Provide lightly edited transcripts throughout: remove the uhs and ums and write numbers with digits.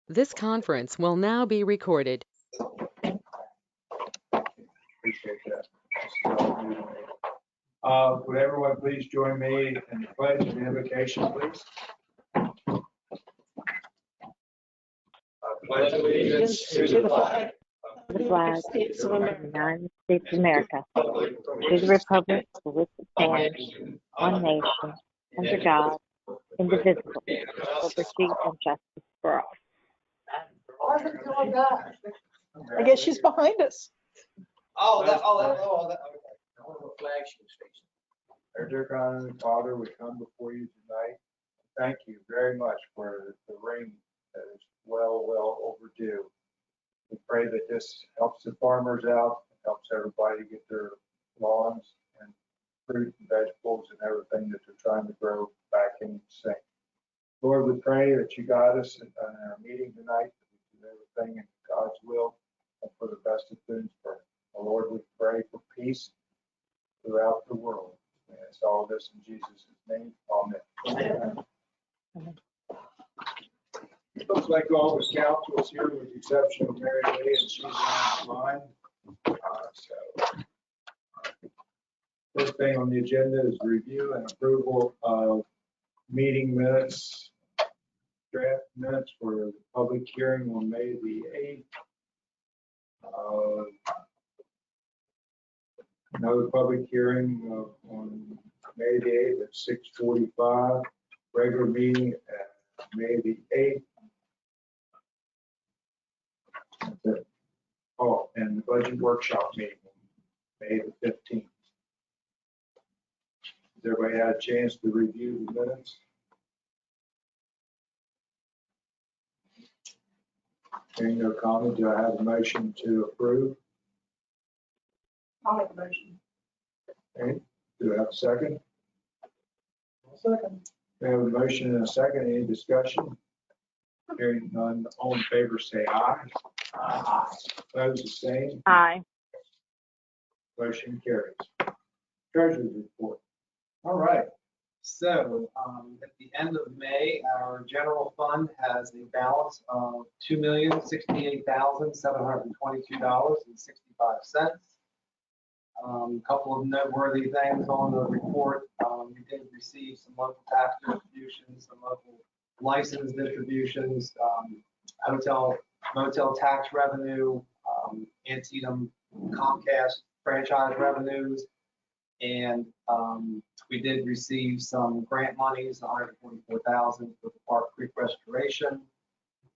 This conference will now be recorded. Appreciate that. Would everyone please join me in the pledge of invocation, please? I pledge allegiance to the flag The flag of the United States of America, to the republic for which it stands, one nation, under God, indivisible, with liberty and justice for all. I guess she's behind us. Okay. Our dear God and Father, we come before you tonight. Thank you very much for the rain that is well overdue. We pray that this helps the farmers out, helps everybody get their lawns and fruit and vegetables and everything that they're trying to grow back in sync. Lord, we pray that you guide us in our meeting tonight, that we do everything in God's will and for the best of Boonesboro. Lord, we pray for peace throughout the world. And it's all this in Jesus' name. Amen. Looks like all the council is here with the exception of Mary Lee, and she's online. First thing on the agenda is review and approval of meeting minutes, draft minutes for the public hearing on May the 8th. Another public hearing on May the 8th at 6:45. Regular meeting at May the 8th. Oh, and the budget workshop meeting on May the 15th. Has everybody had a chance to review the minutes? Hearing no comment, do I have a motion to approve? I'll make a motion. Okay, do I have a second? Second. We have a motion and a second. Any discussion? Hearing none, all in favor say aye. Aye. Opposed, the same. Aye. Motion carries. Treasurer's report. All right. So at the end of May, our general fund has a balance of $2,068,722.65. A couple of noteworthy things on the report. We did receive some local tax distributions, some local license distributions, hotel, motel tax revenue, Antietam Comcast franchise revenues, and we did receive some grant monies, $144,000 for the Park Creek restoration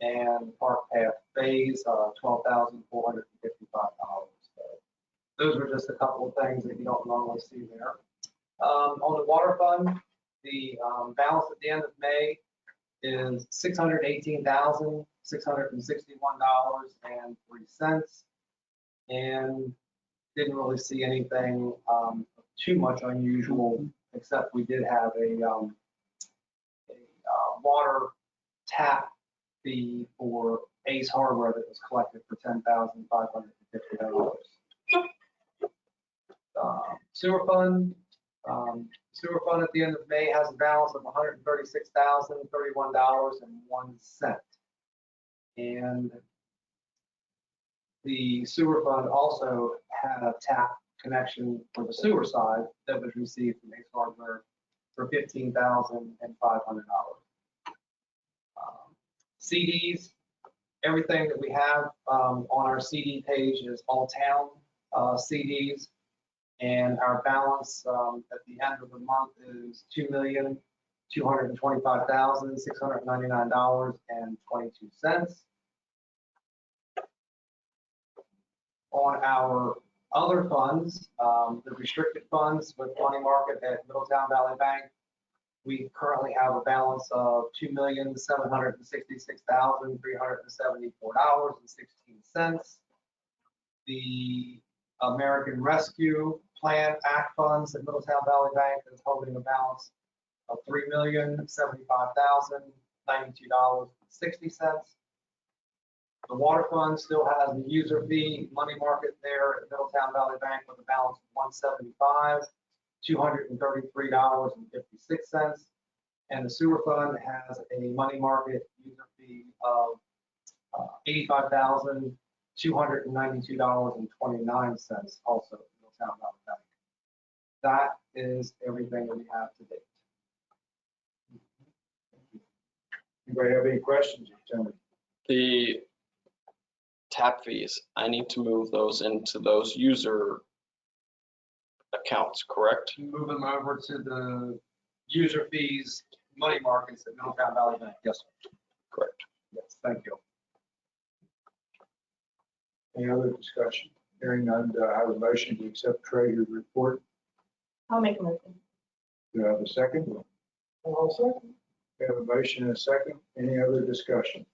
and Park Path Phase, $12,455. So those were just a couple of things that you don't normally see there. On the water fund, the balance at the end of May is $618,661.03, and didn't really see anything too much unusual, except we did have a water tap fee for Ace Hardware that was collected for $10,550. Sewer fund at the end of May has a balance of $136,031.01. And the sewer fund also had a tap connection for the sewer side that was received from Ace Hardware for $15,500. CDs, everything that we have on our CD page is all town CDs. And our balance at the end of the month is $2,225,699.22. On our other funds, the restricted funds with money market at Middletown Valley Bank, we currently have a balance of $2,766,374.16. The American Rescue Plan Act funds at Middletown Valley Bank is holding a balance of $3,075,092.60. The water fund still has the user fee money market there at Middletown Valley Bank with a balance of $175,233.56. And the sewer fund has a money market user fee of $85,292.29 also in Middletown Valley Bank. That is everything that we have to date. Anybody have any questions? Tell me. The tap fees, I need to move those into those user accounts, correct? Move them over to the user fees, money markets at Middletown Valley Bank. Yes, sir. Correct. Yes, thank you. Any other discussion? Hearing none, do I have a motion to accept treasurer's report? I'll make a motion. Do I have a second? I'll second. We have a motion and a second. Any other discussion?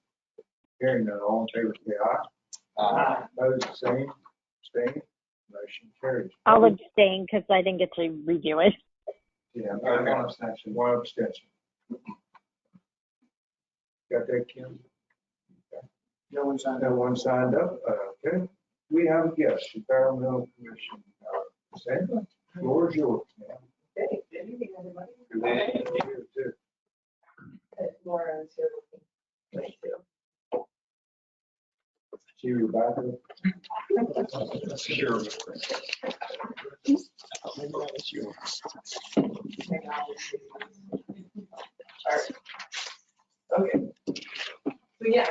Hearing none, all in favor, say aye. Opposed, same. Abstain. Motion carries. I'll abstain because I didn't get to review it. Yeah, One abstention. One abstention. Got that, Kim? No one signed No one signed up. Okay. We have a guest, Environmental Commission. Sandra, floor is yours, ma'am. Okay, good evening, everybody. Good evening. You too. Laura is here with me. Thank you. See you back. Sure. Okay. So yeah,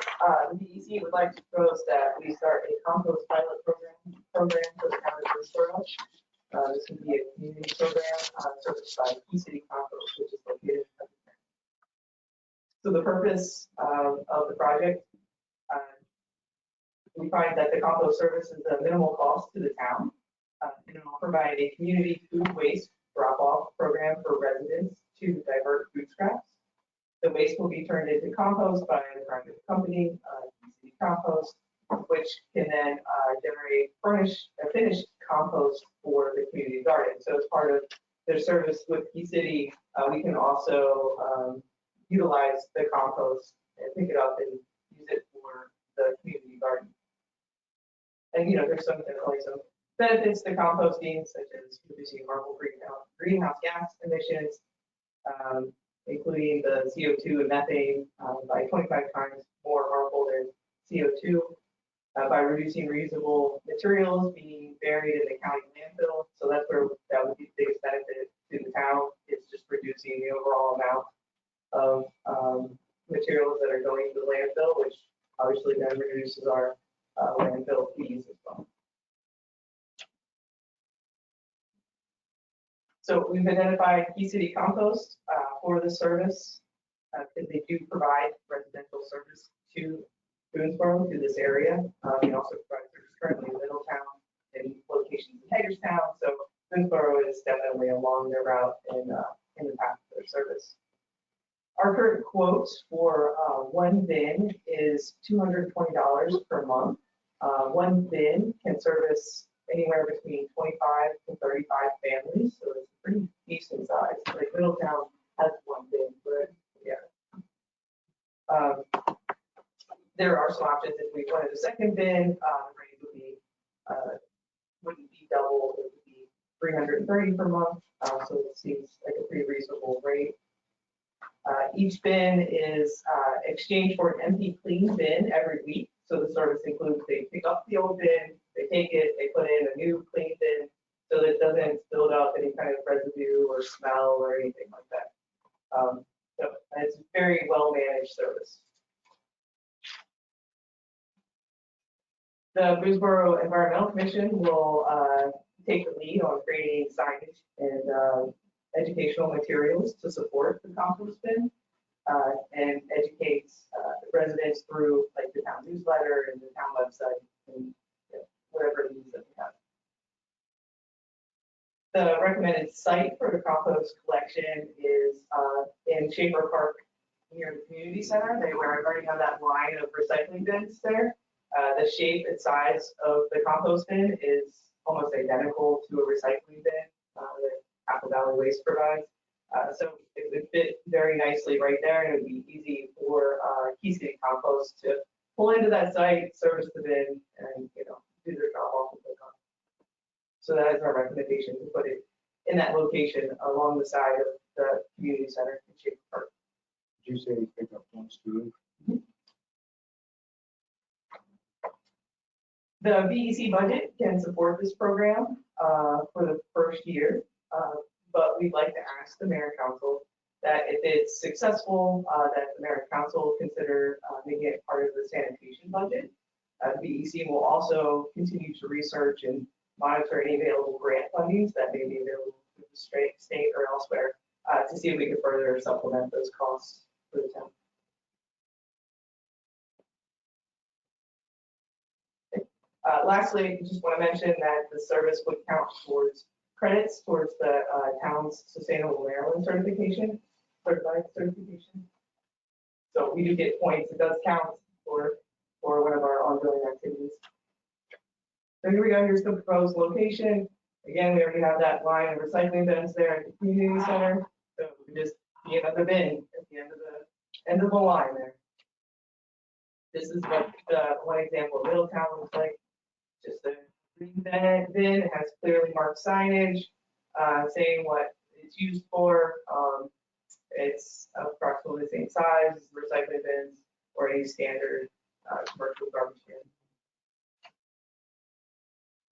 the DEC would like to propose that we start a compost pilot program for the town of Greensboro. This would be a community program serviced by Key City Compost, which is located in Hudson. So the purpose of the project, we find that the compost service is a minimal cost to the town. And it will provide a community food waste drop-off program for residents to divert food scraps. The waste will be turned into compost by a private company, Key City Compost, which can then generate finished compost for the community garden. So as part of their service with Key City, we can also utilize the compost and pick it up and use it for the community garden. And there's definitely some benefits to composting, such as reducing harmful greenhouse gas emissions, including the CO2 and methane by 25 times more harmful than CO2, by reducing reusable materials being buried in the county landfill. So that's where that would be the biggest benefit to the town. It's just reducing the overall amount of materials that are going to the landfill, which obviously then reduces our landfill fees as well. So we've identified Key City Compost for the service because they do provide residential service to Boonesboro, to this area. They also provide service currently in Middletown and locations in Hagerstown. So Boonesboro is definitely along their route in the path of their service. Our current quote for one bin is $220 per month. One bin can service anywhere between 25 to 35 families, so it's pretty decent size. Like Middletown has one bin, but yeah. There are some options if we wanted a second bin. The rate would be wouldn't be double; it would be $330 per month. So it seems like a pretty reasonable rate. Each bin is exchanged for an empty clean bin every week. So the service includes they pick up the old bin, they take it, they put in a new clean bin so that it doesn't build up any kind of residue or smell or anything like that. So it's a very well managed service. The Boonesboro Environmental Commission will take the lead on creating signage and educational materials to support the compost bin and educates residents through like the town newsletter and the town website and whatever it is that we have. The recommended site for the compost collection is in Schaefer Park near the community center. They already have that line of recycling bins there. The shape and size of the compost bin is almost identical to a recycling bin that Apple Valley Waste provides. So it would fit very nicely right there, and it would be easy for Key City Compost to pull into that site, service the bin, and do their job off and pick up. So that is our recommendation, to put it in that location along the side of the community center in Schaefer Park. Did you say you pick up one student? The VEC budget can support this program for the first year, but we'd like to ask the mayor and council that if it's successful, that the mayor and council consider making it part of the sanitation budget. VEC will also continue to research and monitor any available grant fundings that may be available through the state or elsewhere to see if we can further supplement those costs for the town. Lastly, I just want to mention that the service would count towards credits towards the town's Sustainable Maryland certification, certified certification. So we do get points. It does count for one of our ongoing activities. So here we go. Here's the proposed location. Again, we already have that line of recycling bins there at the community center. So we just be another bin at the end of the line there. This is what one example of Middletown looks like. Just a green bin. It has clearly marked signage saying what it's used for. It's approximately the same size as recycling bins or any standard commercial garbage bin.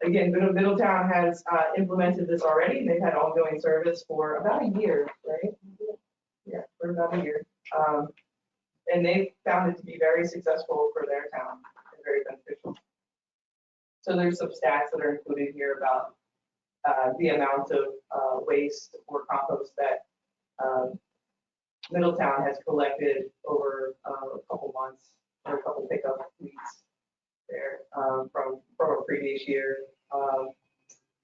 Again, Middletown has implemented this already. They've had ongoing service for about a year, right? Yeah, for about a year. And they found it to be very successful for their town and very beneficial. So there's some stats that are included here about the amount of waste or compost that Middletown has collected over a couple months or a couple pickup weeks there from a previous year.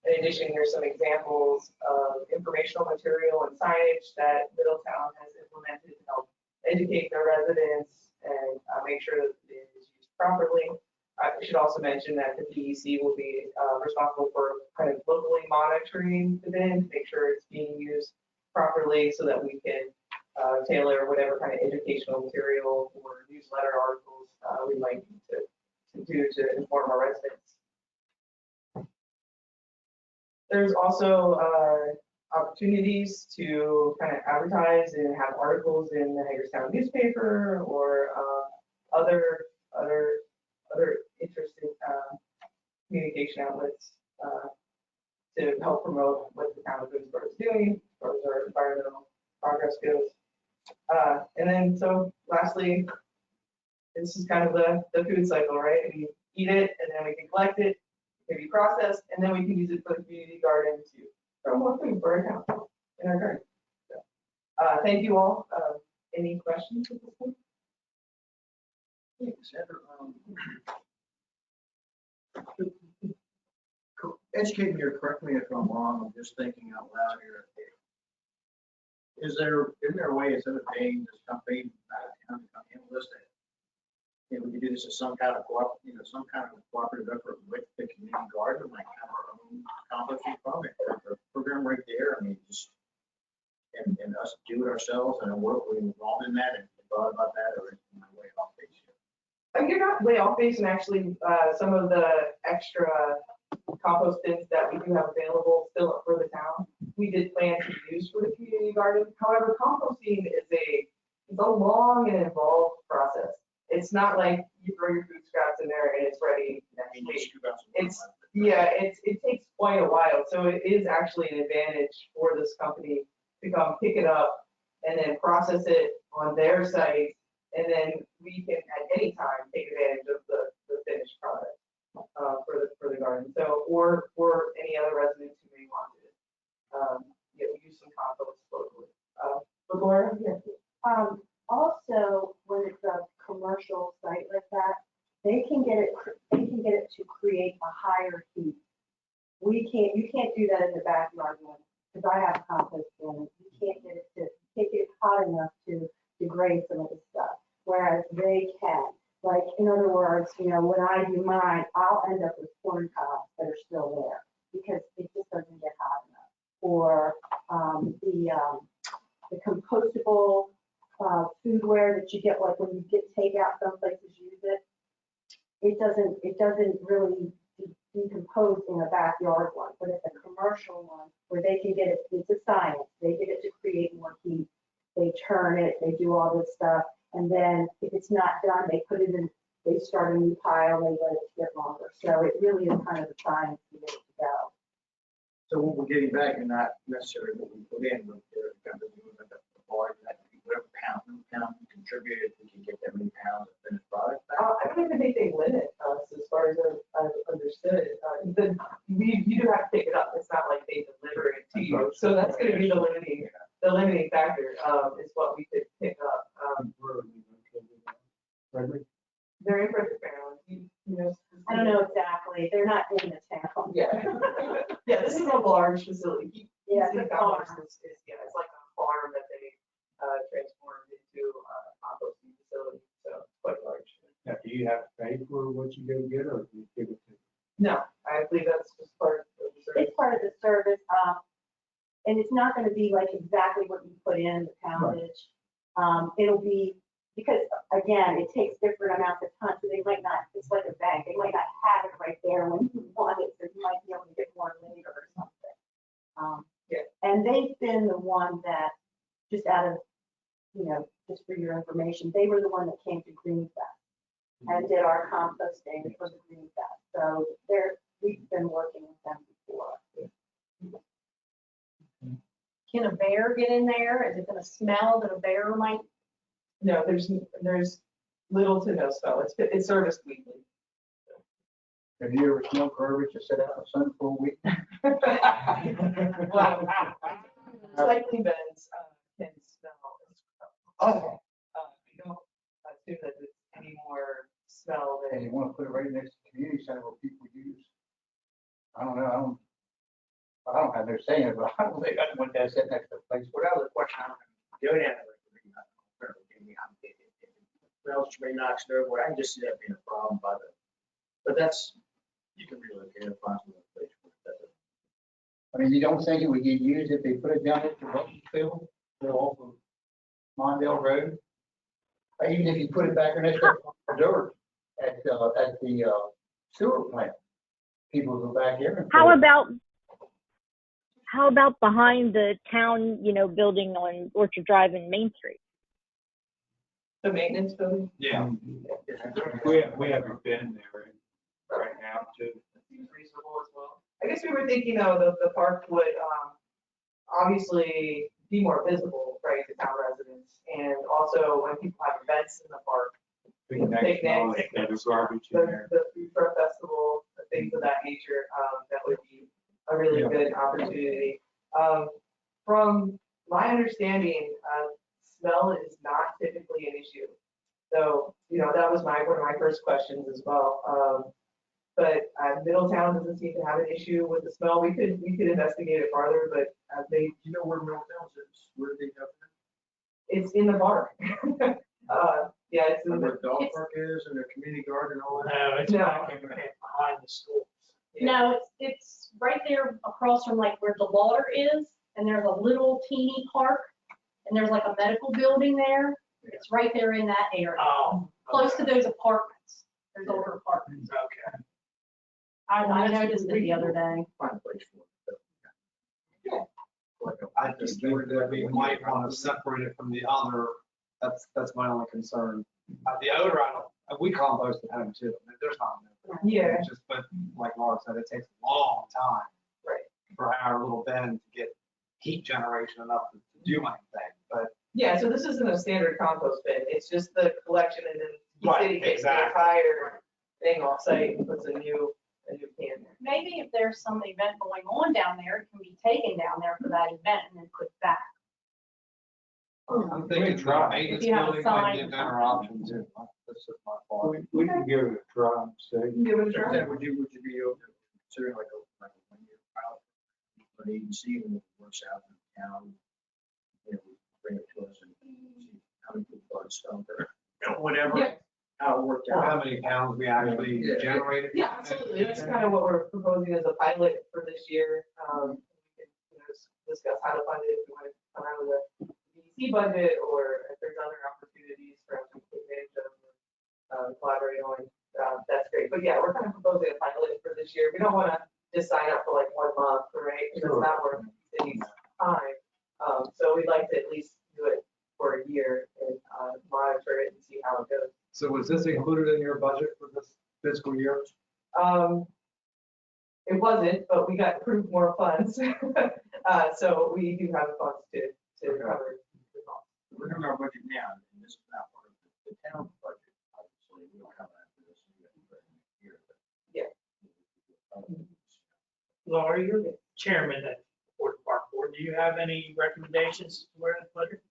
In addition, here's some examples of informational material and signage that Middletown has implemented to help educate their residents and make sure that it is used properly. I should also mention that the VEC will be responsible for kind of locally monitoring the bin to make sure it's being used properly so that we can tailor whatever kind of educational material or newsletter articles we might need to do to inform our residents. There's also opportunities to kind of advertise and have articles in the Hagerstown newspaper or other interesting communication outlets to help promote what the town of Boonesboro is doing as far as our environmental progress goes. And then, so lastly, this is kind of the food cycle, right? We eat it, and then we can collect it, it can be processed, and then we can use it for the community garden to grow more food for our town in our garden. So, thank you all. Any questions at this point? Educate me or correct me if I'm wrong, I'm just thinking out loud here. Isn't there a way instead of paying this company out of town to come handle this, we could do this as some kind of cooperative effort with the community garden, like have our own composting program right there. I mean, just and us do it ourselves and work we involved in that and thought about that, or is my way off base here? You're not way off base, and actually some of the extra compost bins that we do have available still for the town, we did plan to use for the community garden. However, composting is it's a long and involved process. It's not like you throw your food scraps in there and it's ready next week. It takes quite a while. So it is actually an advantage for this company to come pick it up and then process it on their site, and then we can at any time take advantage of the finished product for the garden. So or any other residents who may want it. We use some compost locally. But Laura, yeah. Also, when it's a commercial site like that, they can get it to create a higher heat. You can't do that in the backyard one, because I have a compost bin. You can't get it hot enough to degrade some of the stuff, whereas they can. Like, in other words, when I do mine, I'll end up with corn cobs that are still there because it just doesn't get hot enough. Or the compostable foodware that you get, like when you get takeout, some places use it. It doesn't really decompose in a backyard one, but it's a commercial one where they can get it. It's a science. They get it to create more heat. They turn it. They do all this stuff. And then if it's not done, they put it in, they start a new pile, they let it get longer. So it really is kind of a science to get it to go. So what we're getting back and not necessarily what we put in, but they're kind of doing the bar, that whatever pound you contributed, we can get that many pounds of finished product back. I don't even think they limit us as far as I've understood. You do have to pick it up. It's not like they deliver it to you. So that's going to be the limiting factor, is what we could pick up. They're in Frederick, Maryland. You know, I don't know exactly, they're not in the town. Yeah. Yeah, this is a large facility. Yeah, Easy it's a farm. Commerce yeah, it's like a farm that they transformed into a composting facility, so it's quite large. Now, do you have to pay for what you go get, or do you give it to? No, I believe that's just part of the service. It's part of the service, and it's not gonna be like exactly what you put in the poundage. It'll be, because again, it takes different amounts of time, so they might not, it's like a bank, they might not have it right there when you want it, so you might be able to get more later or something. Yeah. And they've been the one that, just out of, just for your information, they were the one that came to Green Fest and did our composting for the Green Fest. So we've been working with them before. Can a bear get in there? Is it gonna smell that a bear might? No, there's little to no smell. It's serviced weekly. Have you ever smelled garbage to sit out in the sun for a week? Well, recycling bins can smell. Oh. We don't assume that it's any more smell And you than. want to put it right next to the community center where people use. I don't know, I don't have no saying it, but I don't think I want that sit next to the place. What other question? Go down there. Smells may not stir, I can just see that being a problem but that's, you can relocate and find some other place. I mean, you don't think it would get used if they put it down at the rugby field, off of Mondale Road? Even if you put it back next to the dirt at the sewer plant, people go back there and. How about behind the town, building on Orchard Drive and Main Street? The maintenance building? Yeah. We haven't been there right now, too. Seems reasonable as well. I guess we were thinking, though, the park would obviously be more visible, right, to town residents. And also when people have events in the park, picnics, Garbage in there. the food truck festival, things of that nature, that would be a really good opportunity. From my understanding, smell is not typically an issue. So, that was one of my first questions as well. But Middletown doesn't seem to have an issue with the smell. We could investigate it farther, but they. You know where Middletown is? Where they have it? It's in the bar. Yeah, it's in Where the. the dog park is and the community garden and all that? No, it's No. back in behind the schools. No, it's right there across from like where the water is, and there's a little teeny park, and there's like a medical building there. It's right there in that area, Oh. close to those apartments. There's older apartments. Okay. I noticed it the other day. Find a place for it. Yeah. I just think that we might want to separate it from the other. That's my only concern. The odor, we compost at home too. There's not. Yeah. It's just, but like Laura said, it takes a long time. Right. For our little bin to get heat generation enough to do anything, but. Yeah, so this isn't a standard compost bin. It's just the collection, and then the Right, city takes the exactly. entire thing off site and puts a new can there. Maybe if there's some event going on down there, it can be taken down there for that event and then put back. I'm thinking maintenance If you have a building might be a sign. better option too. That's just my fault. We can give it a try and see. You can give it a try. Would you be open to considering like a 1-year pilot? But agency when it works out in town, bring it to us and see how many people are stumped or whatever, Yeah. how it worked Or how out. many pounds we actually Yeah. generated. Yeah, absolutely. That's kind of what we're proposing as a pilot for this year. We can discuss how to fund it, if we want to come out with a DEC budget, or if there's other opportunities for us to take advantage of, collaborate on. That's great. But yeah, we're kind of proposing a pilot for this year. We don't want to just sign up for like 1 month, right? Because it's not worth city's time. So we'd like to at least do it for a year and monitor it and see how it goes. So was this included in your budget for this fiscal year? It wasn't, but we got approved more funds. So we do have funds to cover the cost. We're in our budget now, and this is not part of the town budget, obviously, we'll come after this. Yeah. Laura, you're the chairman of the Ford Park Board. Do you have any recommendations where the budget?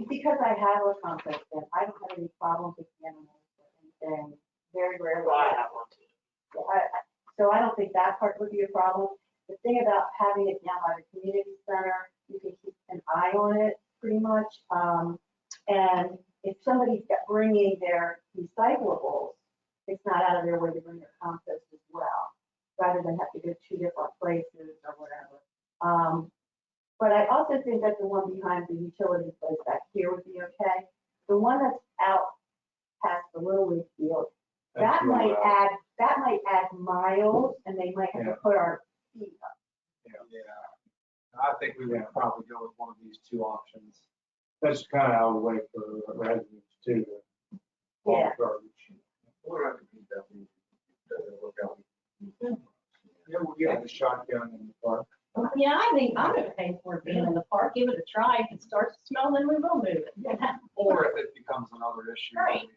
Because I have a contract, then I don't have any problems with the animals or anything, very rarely. Well, I have one too. So I don't think that part would be a problem. The thing about having it down by the community center, you can keep an eye on it pretty much. And if somebody's bringing their recyclables, it's not out of their way to bring their compost as well, rather than have to go 2 different places or whatever. But I also think that the one behind the utility place back here would be okay. The one that's out past the Little League field, that might add miles, and they might have to put our feet up. Yeah. I think we would probably go with one of these 2 options. That's kind of out of the way for residents too. to haul Yeah. garbage. We're going to keep that. Look out. Yeah, we'll get the shotgun in the park. Yeah, I think I'm gonna pay for it being in the park, give it a try. If it starts to smell, then we will move it. Or if it becomes another issue, Right.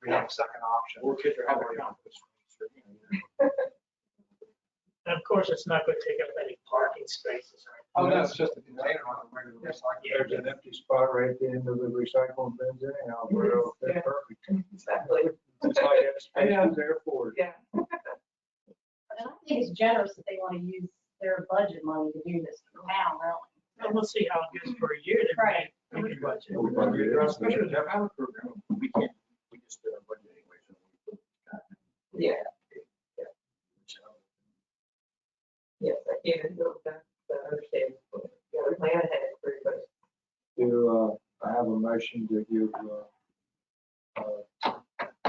we have a second option. We'll kids are having And of course, it's not going to take up any parking spaces. Oh, no, it's just a container on the regular recycling. There's an empty spot right at the end of the recycling bins anyhow, where it'll fit Yeah. perfect. Exactly. That's why you have I know. spaces there for it. Yeah. And I think it's generous that they want to use their budget money to do this for town, really. And we'll see how it goes for a year. Then Right. we can budget. Especially the pilot program, we can't, we just do our budget anyway, so we put. Yeah. Yes, I can't even understand. Yeah, we plan ahead for everybody. I have a motion to give,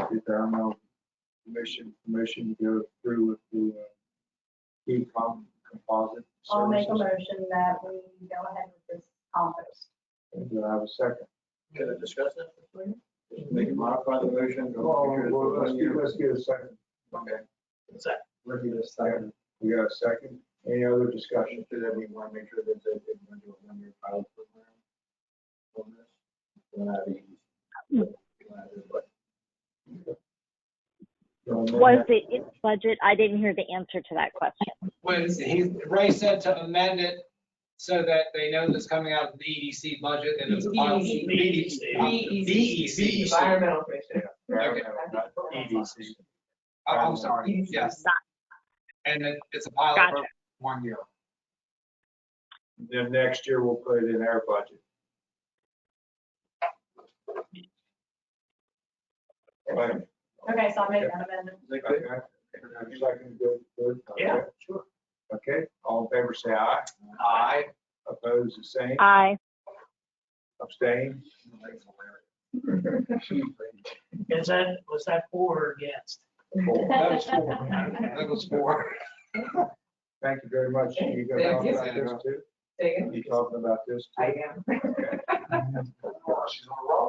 the environmental permission to go through with the, composite. I'll make a services. motion that we go ahead with this compost. Do I have a second? Can I discuss that? Make it modify the motion. Let's get a second. Okay. What's that? Let's get a second. We got a second. Any other discussion? So that we want to make sure that they're going to do a 1-year pilot program on this. We'll have these. We'll have this, but Was it in budget? I didn't hear the answer to that question. Ray said to amend it so that they know that's coming out of the EDC budget and it's a pilot. DEC, Environmental Commission. Okay. EDC. I'm sorry, yes. And it's a pilot Gotcha. for 1 year. Then next year we'll put it in our budget. Right. Okay, so I'll make that amendment. Okay. Second, good. Yeah, Okay. sure. Okay, all in favor, say aye. Aye. Opposed, the same. Aye. Abstain. Was that for or against? That was 4. That was 4. Thank you very much. You gonna talk Thank about you. this too? Say again? You talking about this too? I am. She's on a roll.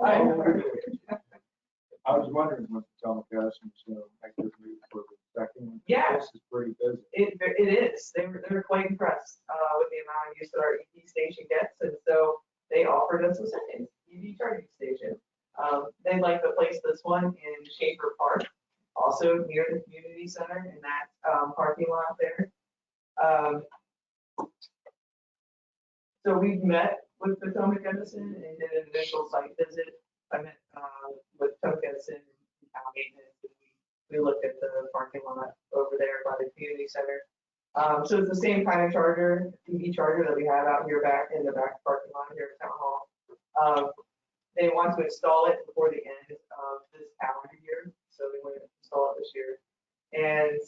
I was wondering when Tom Cousin was going to make this move for the second one. Yeah. This is pretty busy. It is. They were quite impressed with the amount of use that our EV station gets, and so they offered us a second EV charging station. They'd like to place this one in Schaefer Park, also near the community center in that parking lot there. So we've met with Potomac Edison and did an initial site visit. I met with Potomac Edison and town maintenance. And we looked at the parking lot over there by the community center. So it's the same kind of charger, EV charger that we have out here back in the back parking lot here at Town Hall. They want to install it before the end of this calendar year, so they want to install it this year. And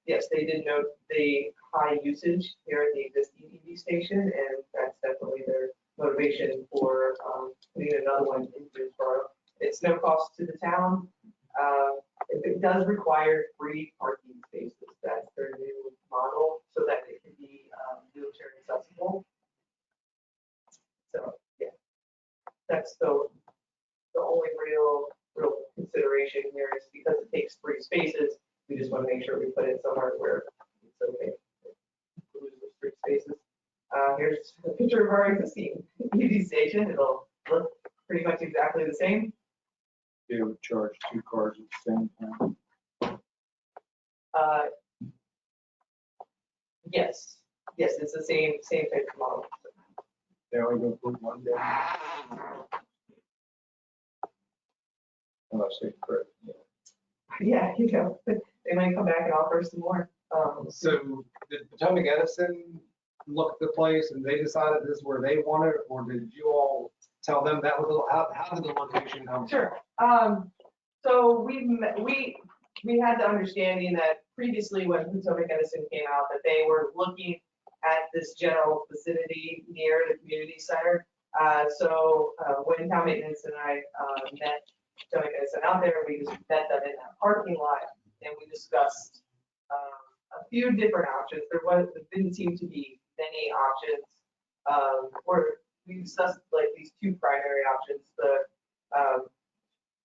yes, they did note the high usage here at the existing EV station, and that's definitely their motivation for putting another one in Greensboro. It's no cost to the town. It does require 3 parking spaces. That's their new model, so that it can be wheelchair accessible. So yeah, that's the only real real consideration here is because it takes 3 spaces, we just want to make sure we put it somewhere where it's okay. to lose those 3 spaces. Here's a picture of our existing EV station. It'll look pretty much exactly the same. They would charge 2 cars at the same time. Yes, it's the same type of model. They only gonna put one down. Unless they correct. Yeah, they might come back and offer some more. So did Potomac Edison look at the place and they decided this is where they wanted it, or did you all tell them that was, how did the location come? Sure. So we had the understanding that previously when Potomac Edison came out, that they were looking at this general vicinity near the community center. So when town maintenance and I met Potomac Edison out there, we just met them in that parking lot and we discussed a few different options. There didn't seem to be many options. We discussed like these 2 primary options. The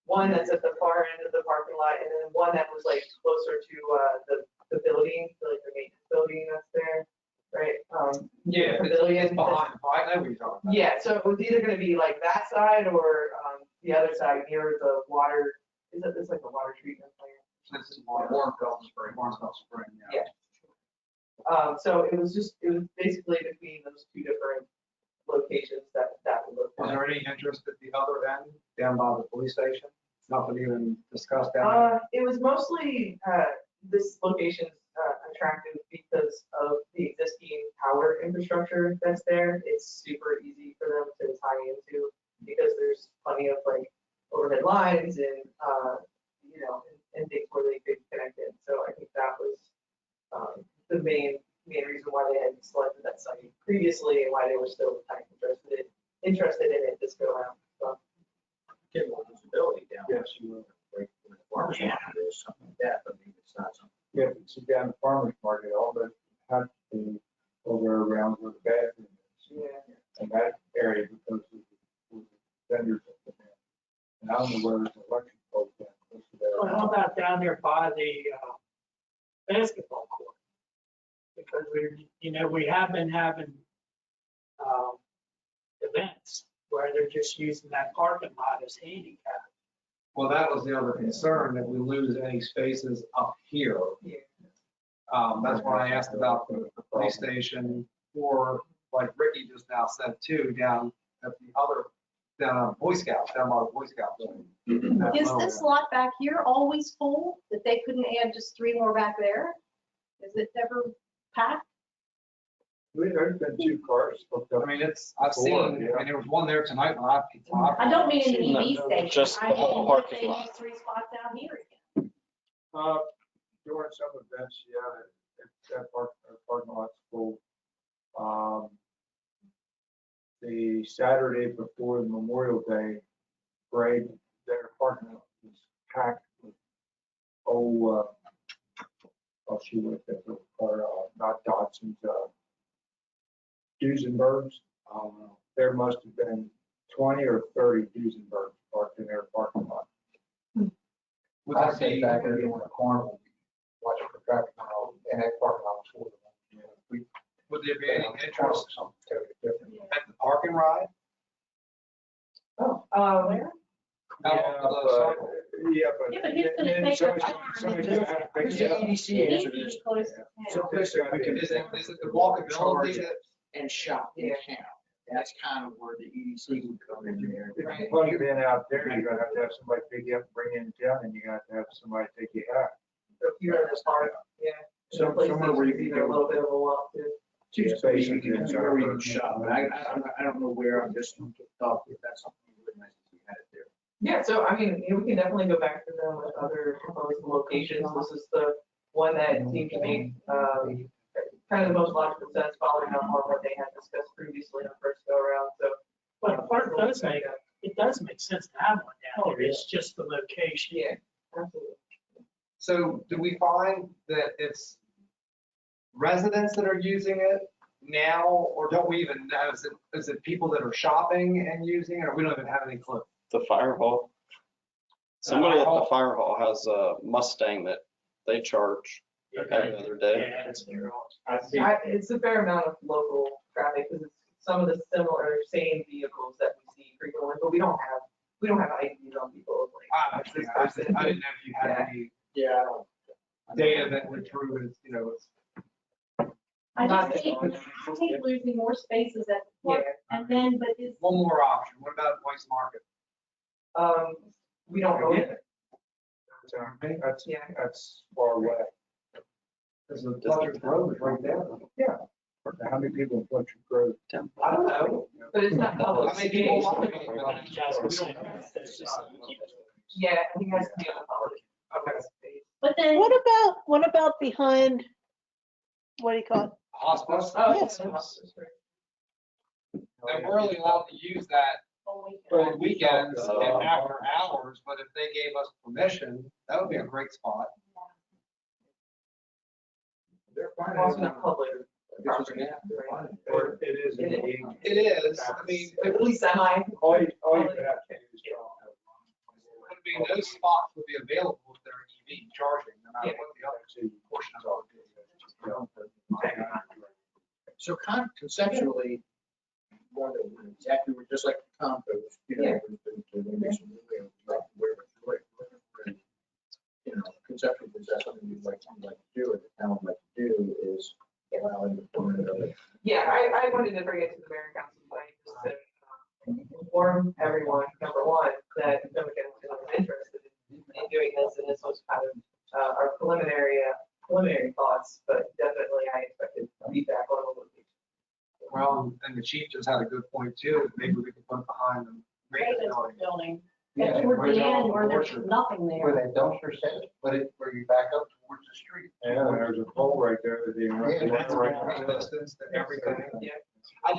one that's at the far end of the parking lot, and then one that was like closer to the building, like the maintenance building that's there, right? Yeah, pavilion. it's behind, I know what you're talking about. Yeah, so it was either going to be like that side or the other side near the water. It's like a water treatment plant. This is Warrenfeld Spring. Yeah. So it was basically between those 2 different locations that we looked Was at. there any interest at the other end, down by the police station? Nothing even discussed down there? It was mostly, this location's attractive because of the existing power infrastructure that's there. It's super easy for them to tie into because there's plenty of like overhead lines and, and things where they could connect in. So I think that was the main reason why they had selected that site previously and why they were still kind of interested in it this go around. So. Get more visibility down. Yes, you will. Like, when the farmer's market is something like that, but maybe it's not something. Yeah, if it's down the farmer's market, all that has to be over around where the bathroom is. Yeah. And that area because of the vendors that come in. And I don't know where there's an electric poles down close to Well, there. how about down there by the basketball court? Because we have been having events where they're just using that parking lot as handicap. Well, that was the other concern, that we lose any spaces up here. Yeah. That's why I asked about the police station, or like Ricky just now said too, down at the other, down on Boy Scouts, down by the Boy Scout building. That Is lower this end. lot back here always full, that they couldn't add just 3 more back there? Is it never packed? There's been 2 cars hooked up. I mean, I've seen, there was one there tonight when I don't mean in the EV No, station. just the I whole mean, parking they lot. use 3 spots down here again. During some events, yeah, that parking lot's full. The Saturday before the Memorial Day parade, their parking lot was packed with not Dotsons, Duesenbergs. There must have been 20 or 30 Duesenbergs parked in their parking lot. Would that be, back there doing a carnival, watching the traffic control, and that parking lot was full of them. would there be any interest Something totally different. at the parking ride? Oh, where? Out Yeah, on the side? Yeah, but who's gonna then take somebody's the gonna- car? somebody's gonna have to pick Who's it the up. EDC It needs answer to to be this? close to So town. place that we can. Is it the walkability that? And shop in town. That's kind of where the EDC would come in there. If you plug it in out there, you're gonna have to have somebody pick you up and bring you in town, and you got to have somebody take you out. So here in this part, yeah. So somewhere where you can Either a little bit of a walk too. Two spaces, you can do where you can shop. I don't know where, I'm just thought if that's something you would nice if you had it there. Yeah, so I mean, we can definitely go back to them with other proposed locations. This is the one that seemed to make kind of the most logical sense following up on what they had discussed previously on the first go around. So. But the park does make, it does make sense to have one down there. It's just the location. Yeah, absolutely. So do we find that it's residents that are using it now, or don't we even know? Is it people that are shopping and using it, or we don't even have any clue? The fire hall. Somebody at the fire hall has a Mustang that they charge every other day. Yeah, it's near ours. I see. It's a fair amount of local traffic because it's some of the similar, same vehicles that we see frequently, but we don't have IDs on people. I Like, this I person. didn't know if you had any Yeah, I don't. data that would prove it's, you know, it's. I Not just hate, that- I hate losing more spaces at the park, Yeah. and then, but it's, One more option. What about Weiss Market? We don't own it. That's far away. Because the Fletcher Grove is right there. Yeah. How many people in Fletcher Grove? I don't know, but it's not public. How many people walk? Yeah, I think it has to be on the public. Okay. Space. but then, What about behind, what do you call it? Hospice. Oh, Yes. And we're only allowed to use that only, on weekends and after hours, but if they gave us permission, that would be a great spot. They're fine. Also not public. It is. It is. It is, I mean, At least semi. All you have to do is. would be no spots would be available if they're EV charging, no matter what the other portion of it is. So conceptually, exactly, we're just like compost, you know, you know, conceptually, is that something you'd like to do, or the town would like to do, is allowing the permit of it? Yeah, I wanted to bring it to the mayor and council tonight just to inform everyone, number one, that Dominican is interested in doing this, and this was kind of our preliminary thoughts, but definitely I expected feedback on the location. Well, and the chief just had a good point too, maybe we could put behind them. building, and towards the end where there's nothing Where there. that dumpster sits, but where you back up towards the street. Yeah, there's a pole right there that they. Yeah, That's right, distance and everything. Yeah. I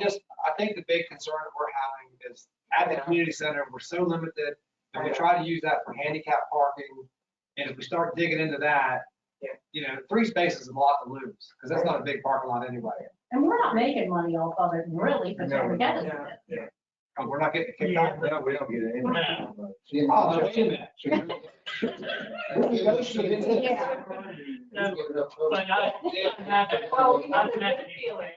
think the big concern that we're having is at the community center, we're so limited, and we try to use that for handicap parking. And if we start digging into that, you know, 3 spaces is a lot to lose, because that's not a big parking lot anyway. And we're not making money off of it, really, because No, we're getting yeah, it. And we're not getting kicked out. No, we don't get any. Oh, no, wait a minute. Yeah. No, but I have it. Well, we have I've a had good it. feeling.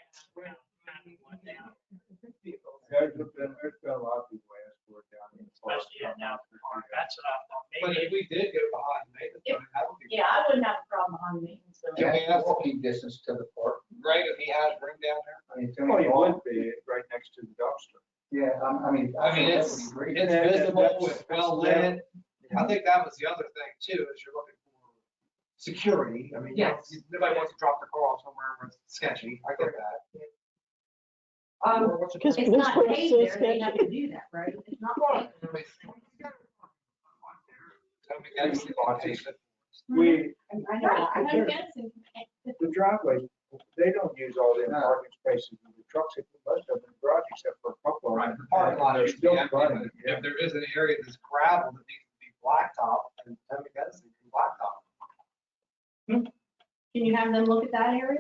There's been a lot of people ask for it down in the park. Especially now, that's what I thought. But Maybe if we did go behind maintenance, that would be. Yeah, I wouldn't have a problem behind me. So. Can we ask Walking distance to the park. Greg if he has room down there? I mean, Well, you would be right next to the dumpster. Yeah, I mean. I mean, that it's would be great. visible, it's well lit. I think that was the other thing too, is you're looking for security. I mean, Yes. nobody wants to drop their car off somewhere where it's sketchy. I get that. Because It's this not place paid is there, they sketchy. have to do that, right? It's not paid. I mean, that's the location. We, I know, I'm guessing. the driveways, they don't use all the parking spaces in the trucks, most of them in the garage except for a couple of Right, them. the parking lot And they're should be still empty, running, but yeah. if there is an area that's gravel that needs to be blacktop, then Tommy Dennison can blacktop. Can you have them look at that area?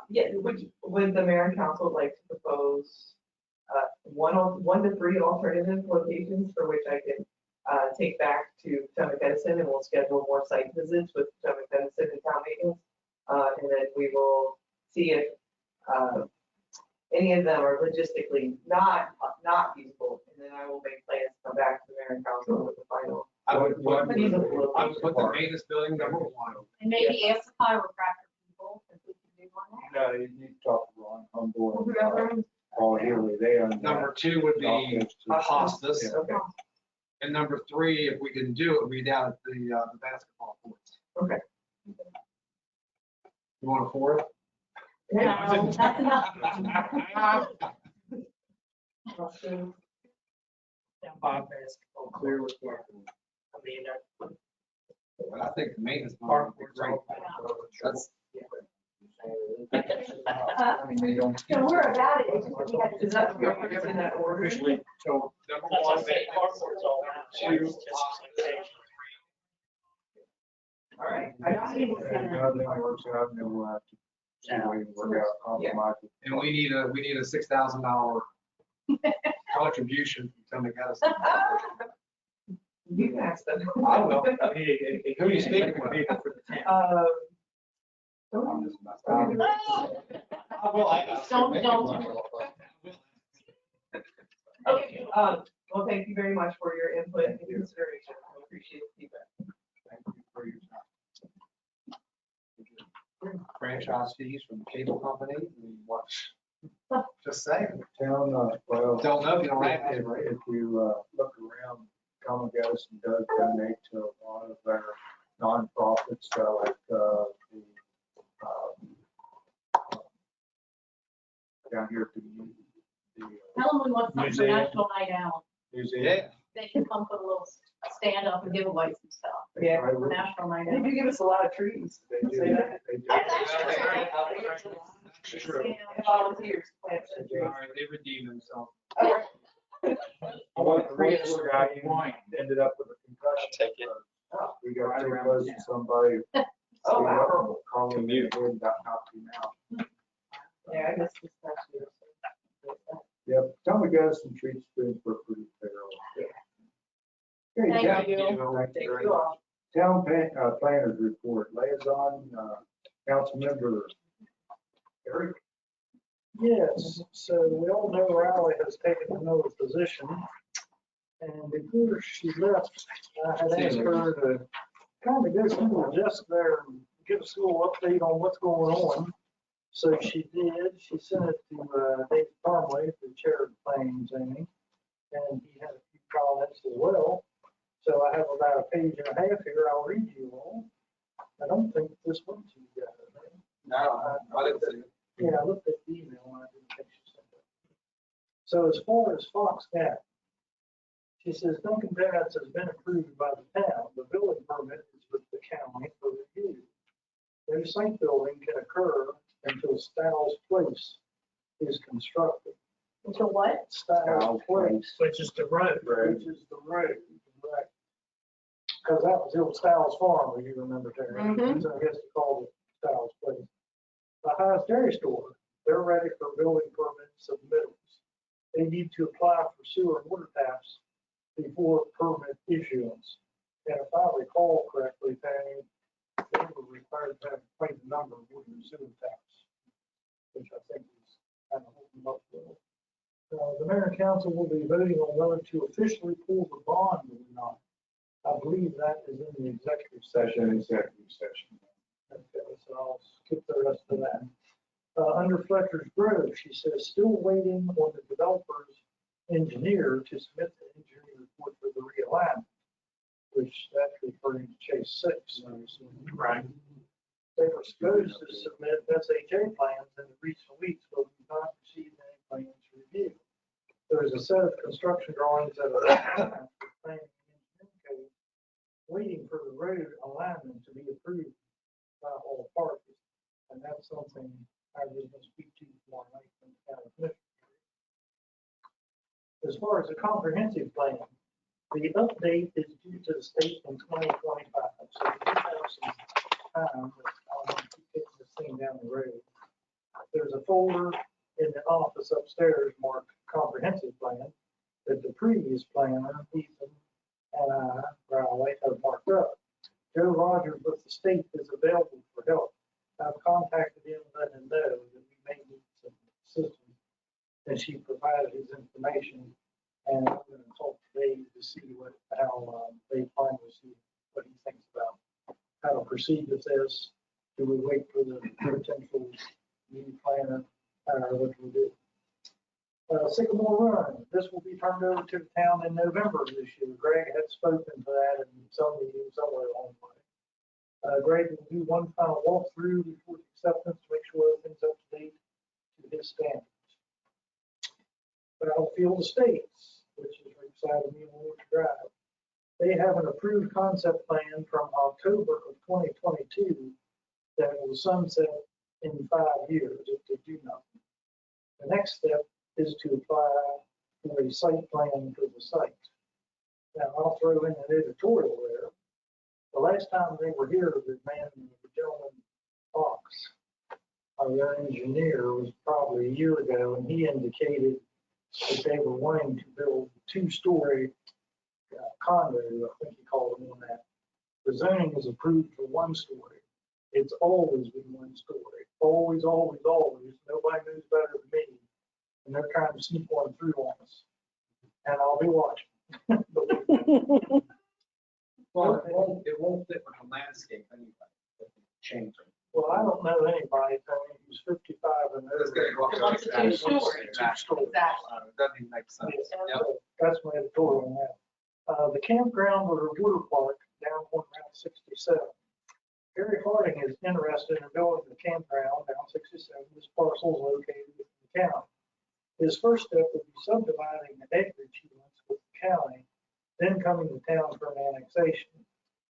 Yeah, would the mayor and council like to propose 1 to 3 alternative locations for which I can take back to Potomac Edison, and we'll schedule more site visits with Potomac Edison and town maintenance. And then we will see if any of them are logistically not feasible, and then I will make plans to come back to the mayor and council with the final. I would put feasible I would put the location. maintenance building #1. And maybe ask the chiropractor people if we can do one there. No, you need to talk to Ron, I'm Or board. whoever. Paul Healy, they own that. #2 would be hospice. Yeah. Okay. And #3, if we can do it, would be down at the basketball courts. Okay. You want a 4th? No, that's enough. Down by basketball. Clear with that. I mean, I think the maintenance part would be great. That's, I mean, they don't. So we're about it, it's just that we had to. Is that in that order? Officially, so that's #1, what state carport's all about. Two, It's just sanitation. All right. And how that works out, and then we'll have to see if we can work out compromise. and we need a $6,000 contribution from Tommy Edison. You can ask them. I will. Who Who you speaking with? For the town. I'm just messing. I will ask. Don't. Okay, well, thank you very much for your input and consideration. I appreciate the feedback. Thank you for your time. Franchise fees from the cable company, we watch. Just saying. Town, well. Don't know if you don't have If it, right? if you look around, Common Edison does donate to a lot of their nonprofits, like the down here at the Tell them we want something for Museum. National Night Out. museum. Yeah. They can come put a little stand up and giveaways and stuff. They Yeah. try For to- National Night They Out. do give us a lot of trees. They do. Say that. They do. True. And volunteers plant some trees. All right, they redeem themselves. One transfer guy ended up with a concussion. Take it. We got too close to somebody. Oh, wow. Called him in and got knocked him out. Yeah, I missed this last year. Yep, Common Edison treats Greensburg pretty fairly. Okay, Thank yeah. you. Thank Thank you very you much. all. Town planners report, liaison, council member Eric. Yes, so we all know Riley has taken another position. And before she left, I had asked her to kind of go through the desk there and give us a little update on what's going on. So she did. She sent it to Dave Conway, the chair of the planning and zoning, and he had a few comments as well. So I have about a page and a half here. I'll read you all. I don't think this went to you guys, right? No, I didn't see it. Yeah, I looked at the email and I didn't think she sent it. So as far as Fox Gap, she says Dunkin' Donuts has been approved by the town. The building permit is with the county for review. No site building can occur until Styles Place is constructed. Until what? Styles Place, Which is the road. which is the road, right? Because that was the old Styles Farm, if you remember, Terry. Mhm. So I guess they called it Styles Place. The Highest Dairy Store, they're ready for building permit submittals. They need to apply for sewer and water taps before permit issuance. And if I recall correctly, Tammy, they were required to have quite a number of water and sewer taps, which I think is kind of holding up a little. The mayor and council will be voting on whether to officially pull the bond or not. I believe that is in the executive session. Executive session. Okay, so I'll skip the rest of that. Under Fletcher's Grove, she says, still waiting on the developer's engineer to submit the engineering report for the realignment, which that's referring to Chase 6. Right. They were supposed to submit SHA plans in the recent weeks, but we've not received any plans review. There's a set of construction drawings that are planning and engineering code waiting for the road alignment to be approved by all parties. And that's something I was going to speak to tomorrow night from the county commission. As far as the comprehensive plan, the update is due to the state in 2025. So we do have some time, but I'll keep getting this thing down the road. There's a folder in the office upstairs marked comprehensive plan that the previous planner, Ethan, and I, Riley, have marked up. Joe Rogers with the state is available for help. I've contacted him, let him know that we may need some assistance. And she provided his information, and I'm going to talk to Dave to see how they plan to see what he thinks about how to proceed with this. Do we wait for the potential new planner, or what do we do? Sycamore Run, this will be turned over to the town in November of this year. Greg had spoken to that in some meeting somewhere along the way. Greg will do one final walkthrough before the acceptance to make sure everything's up to date to his standards. Battlefield Estates, which is right beside of me on Orchard Drive. They have an approved concept plan from October of 2022 that will sunset in 5 years if they do nothing. The next step is to apply for a site plan for the site. Now, I'll throw in an editorial there. The last time they were here, the gentleman Fox, our engineer, was probably a year ago, and he indicated that they were wanting to build 2-story condo, I think you call it on that. The zoning is approved for 1 story. It's always been 1 story. Always, always, always. Nobody knows better than me. And they're trying to sneak one through on us. And I'll be watching. Well, it won't fit with the landscape anyway. Change it. Well, I don't know anybody, Tony, who's 55 and over. It's gonna go up to Wants a like 2-story. that. 2-story. Exactly. It doesn't even make sense. Yep. So that's my editorial on that. The campground or water park down on Route 67. Harry Harding is interested in building the campground down 67. This parcel is located in the county. His first step would be subdividing the acreage he wants with the county, then coming to town for an annexation.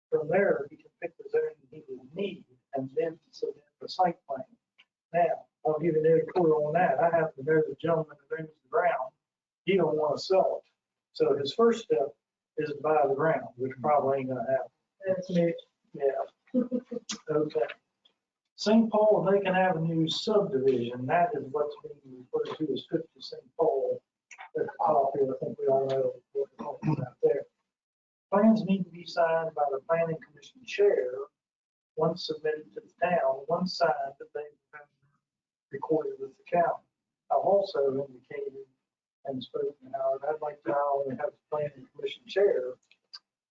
From there, he can pick the zoning he would need and then submit the site plan. Now, I'll give you an editorial on that. I happen to know the gentleman that owns the ground. He don't want to sell it. So his first step is to buy the ground, which probably ain't gonna happen. That's me. Yeah. Okay. St. Paul and Macon Avenue subdivision, that is what's being referred to as 50 St. Paul. At the top here, I think we all know what we're talking about there. Plans need to be signed by the planning commission chair, once submitted to the town, once signed that they've been recorded with the county. I've also indicated and spoken to Howard, I'd like to not only have the planning commission chair,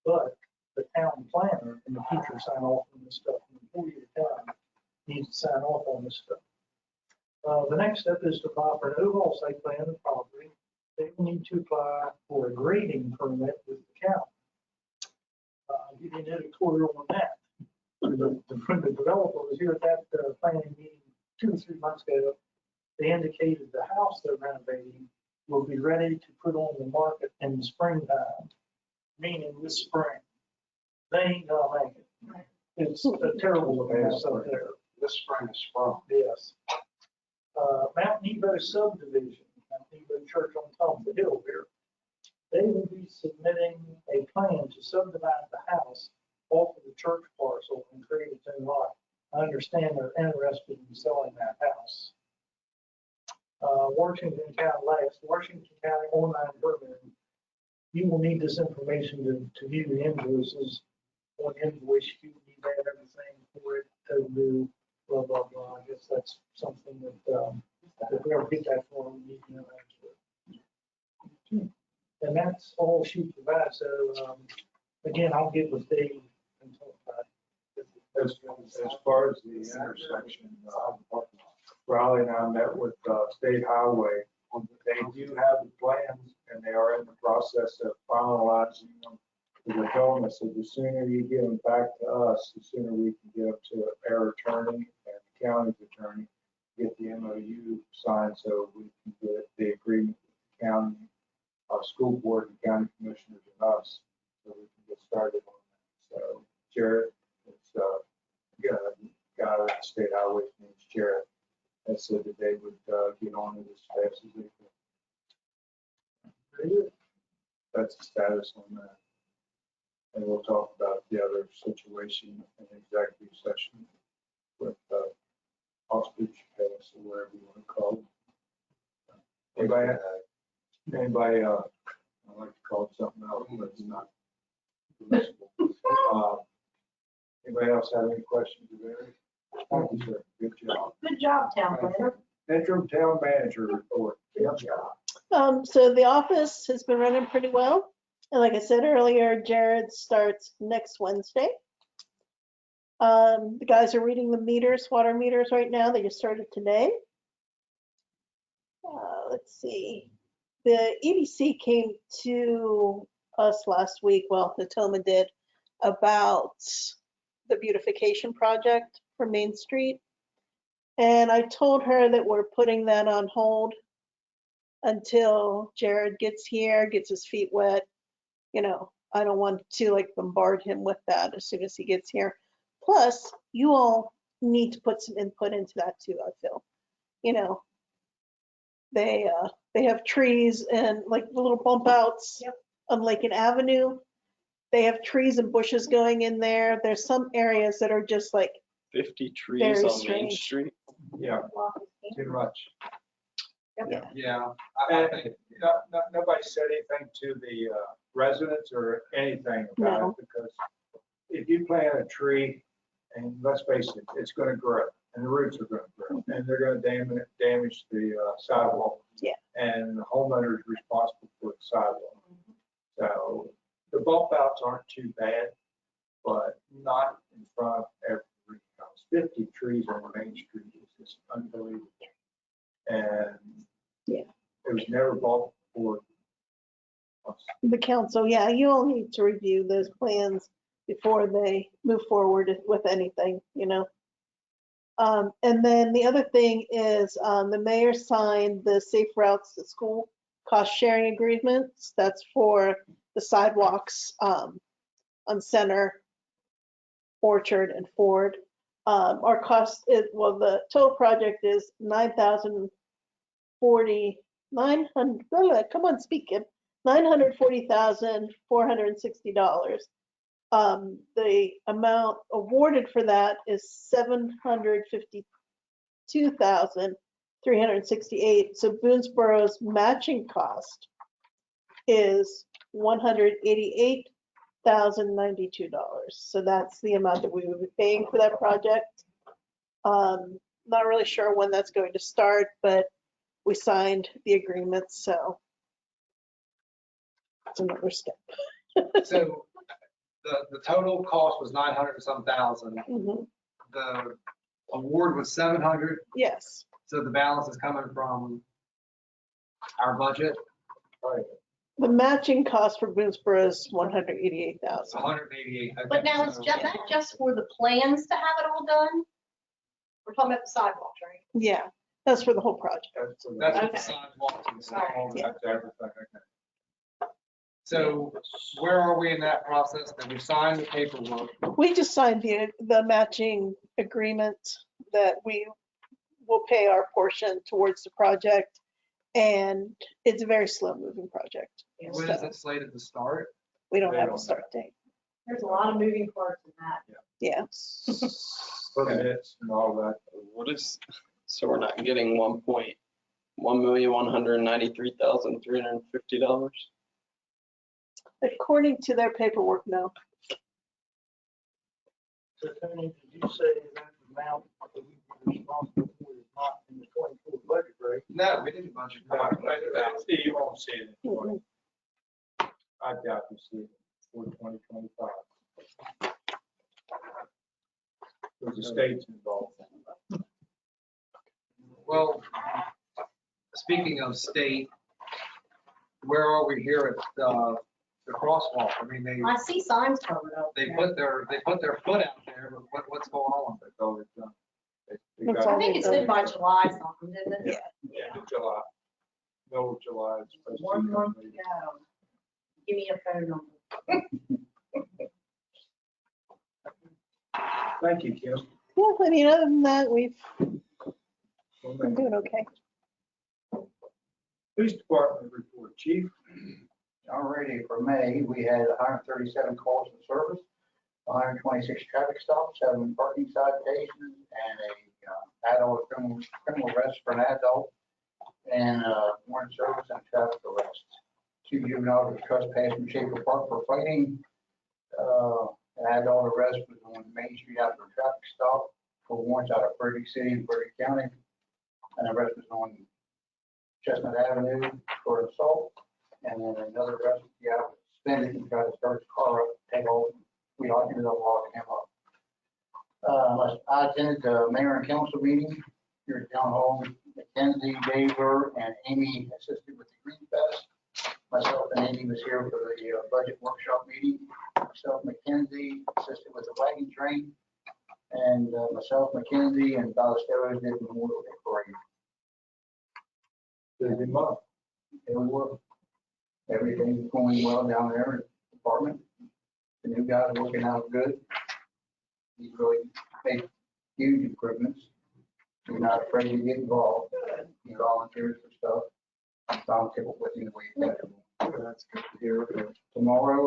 but the town planner in the future sign off on this stuff. And the employee of the town needs to sign off on this stuff. The next step is to apply for an overall site plan of the property. They will need to apply for a grading permit with the county. I'll give you an editorial on that. The developer was here at that planning meeting 2 or 3 months ago. They indicated the house they're renovating will be ready to put on the market in the springtime, meaning this spring. They ain't gonna make it. It's a terrible looking house up there. This spring is sprung. Yes. Mount Nebo subdivision, Mount Nebo Church on top of the hill here. They will be submitting a plan to subdivide the house off of the church parcel and create its own lot. I understand they're interested in selling that house. Washington County last, Washington County online permitting. You will need this information to view the invoices. On invoice, you need to have everything for it to do, blah, blah, blah. I guess that's something that, if we ever get that far, we need to know actually. And that's all she provides. So, again, I'll get with Dave and talk about it. As far as the intersection, Raleigh and I met with State Highway. They do have the plans and they are in the process of finalizing them. They told us that the sooner you get them back to us, the sooner we can get them to our attorney and the county's attorney, get the MOU signed so we can get the agreement with the county, school board, and county commissioners and us, so we can get started on that. So Jared, it's guy at State Highway named Jared, that said that they would get on it as fast as they could. That's the status on that. And we'll talk about the other situation in executive session with hostage case or whatever you want to call it. Anybody, I like to call it something else, but it's not permissible. Anybody else have any questions of Eric? Thank you, sir. Good job. Good job, town planner. Interim town manager report. Good job. So the office has been running pretty well. And like I said earlier, Jared starts next Wednesday. The guys are reading the meters, water meters right now. They just started today. Let's see. The EDC came to us last week, well, Natoma did, about the beautification project for Main Street. And I told her that we're putting that on hold until Jared gets here, gets his feet wet. You know, I don't want to like bombard him with that as soon as he gets here. Plus, you all need to put some input into that too, I feel. You know, they have trees and like the little bump outs on Lincoln Avenue. They have trees and bushes going in there. There's some areas that are just like 50 trees very on Main strange. Street. Yeah, too much. Yeah. And nobody said anything to the residents or anything about No. it, because if you plant a tree, and let's face it, it's gonna grow, and the roots are gonna grow, and they're gonna damage the sidewalk. Yeah. And the homeowner is responsible for the sidewalk. So the bump outs aren't too bad, but not in front of every house. 50 trees on Main Street is just unbelievable. And Yeah. it was never bumped before. The council, yeah, you all need to review those plans before they move forward with anything, you know? And then the other thing is, the mayor signed the Safe Routes to School cost sharing agreements. That's for the sidewalks, on Center, Orchard, and Ford. Our cost is, well, the total project is $9,040,900, come on, speak it, $940,460. The amount awarded for that is $752,368. So Boonesboro's matching cost is $188,092. So that's the amount that we would be paying for that project. Not really sure when that's going to start, but we signed the agreement, so it's another step. So the total cost was 900 and some thousand. Mhm. The award was 700. Yes. So the balance is coming from our budget, The matching cost for Boonesboro is $188,000. 188. Okay, But now is so- that just for the plans to have it all done? We're talking about the sidewalks, right? Yeah, that's for the whole project. That's That's Okay. what the sidewalks and stuff. All right. That's everything. So where are we in that process? That we signed the paperwork? We just signed the matching agreement that we will pay our portion towards the project. And it's a very slow moving project. When is it slated to start? We don't have a start date. There's a lot of moving parts in that. Yeah. Permits and all that. What is, so we're not getting $1,193,350? According to their paperwork, no. So Tony, did you say that amount that we were responsible for is not in the 24 budget, right? No, we didn't budget. for it. You won't see it. Mhm. I doubt you see it for 2025. There's the states involved. Well, speaking of state, where are we here at the crosswalk? I mean, I see signs coming up. they there. put their foot out there, but what's going on? That's all they've done. They That's got- I think it's in by July something, didn't it? Yeah. Yeah, in July. Middle of July. It's supposed to be 1 month completed. ago. Give me a phone number. Thank you, Kim. Well, I mean, other than that, we've Well, been doing okay. Police Department report, Chief. Already for May, we had 137 calls for service, 126 traffic stops, 7 parking citations, and a adult criminal arrest for an adult, and warrant service and traffic arrest. 2 juveniles were trespassed from Schaefer Park for fighting. An adult arrest was on Main Street after a traffic stop for warrants out of Frederick City and Frederick County. An arrest was on Chestnut Avenue for assault. And then another arrest, suspended and tried to start his car up, take off, we all ended up locking him up. I attended the mayor and council meeting here at Town Hall. Mackenzie, Daver, and Amy assisted with the Green Fest. Myself and Amy was here for the budget workshop meeting. Myself, Mackenzie assisted with the wagon train. And myself, Mackenzie, and Ballesteros did the Memorial Day parade. Busy month. It was everything's going well down there in the department. The new guy's working out good. He's really made huge improvements. He's not afraid to get involved. He volunteers for stuff. I'm comfortable with him the way he's comfortable. That's good to hear. Tomorrow,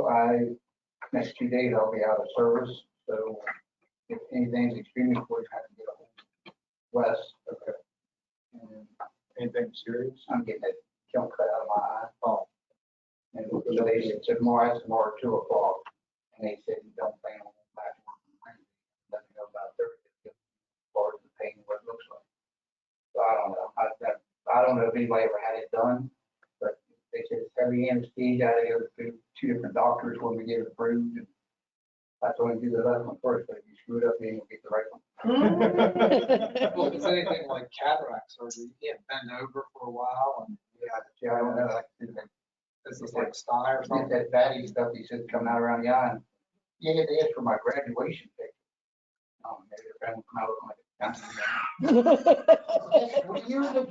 next 2 days, I'll be out of service. So if anything's extremely important, I have to get a hold of Wes. Okay. And Anything serious? I'm getting that junk cut out of my eye. Oh. And we'll So they said tomorrow, that's tomorrow, 2:00. And they said, you don't plan on back to work. Let me know about Thursday, as far as the painting, what it looks like. So I don't know. I don't know if anybody ever had it done, but they said it's heavy anesthesia. I go through 2 different doctors when we get it approved. And I told him to do the left one first, but if you screw it up, you ain't gonna get the right one. Well, if it's anything like cataract surgery, you can't bend over for a while and Yeah, I don't know. this is like sty or Get something. that fatty stuff he said coming out around the eye. And you had to ask for my graduation picture. Maybe the friend will come out looking like a 40 years ago.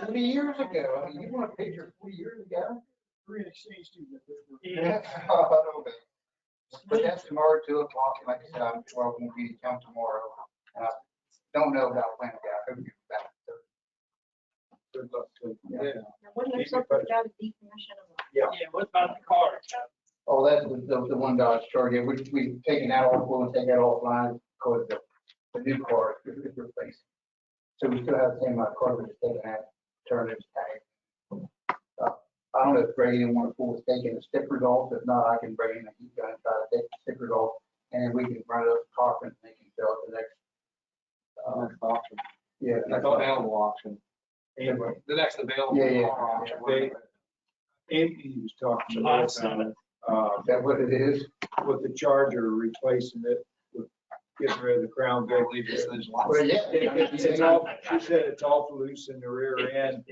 40 years ago. I mean, you want a picture 40 years ago? We're in exchange student. Yeah. I don't know. But that's tomorrow, 2:00. And like I said, I'm sure I won't be to come tomorrow. And I don't know about Wednesday. I hope you're back. Good luck to you. Yeah. Now, wasn't there something about a decommission of? Yeah, what about the car? Oh, that's the one Dodge Charger. We've taken that off, we'll take that offline because the new car is replaced. So we still have the same amount of car, we're just taking that, turn its tag. I don't know if Greg didn't want to pull the stake in the stickers off. If not, I can bring in a heat gun and try to take the stickers off, and then we can run it up to Cochran and they can sell it the next. Next option. Yeah. That's available auction. Anyway, The next available. Yeah. car auction. Andy was talking about Is that what it is? with the Charger, replacing it, with getting rid of the crown Very gate. leave this Well, yeah. It's all, he said it's all loose in the rear end.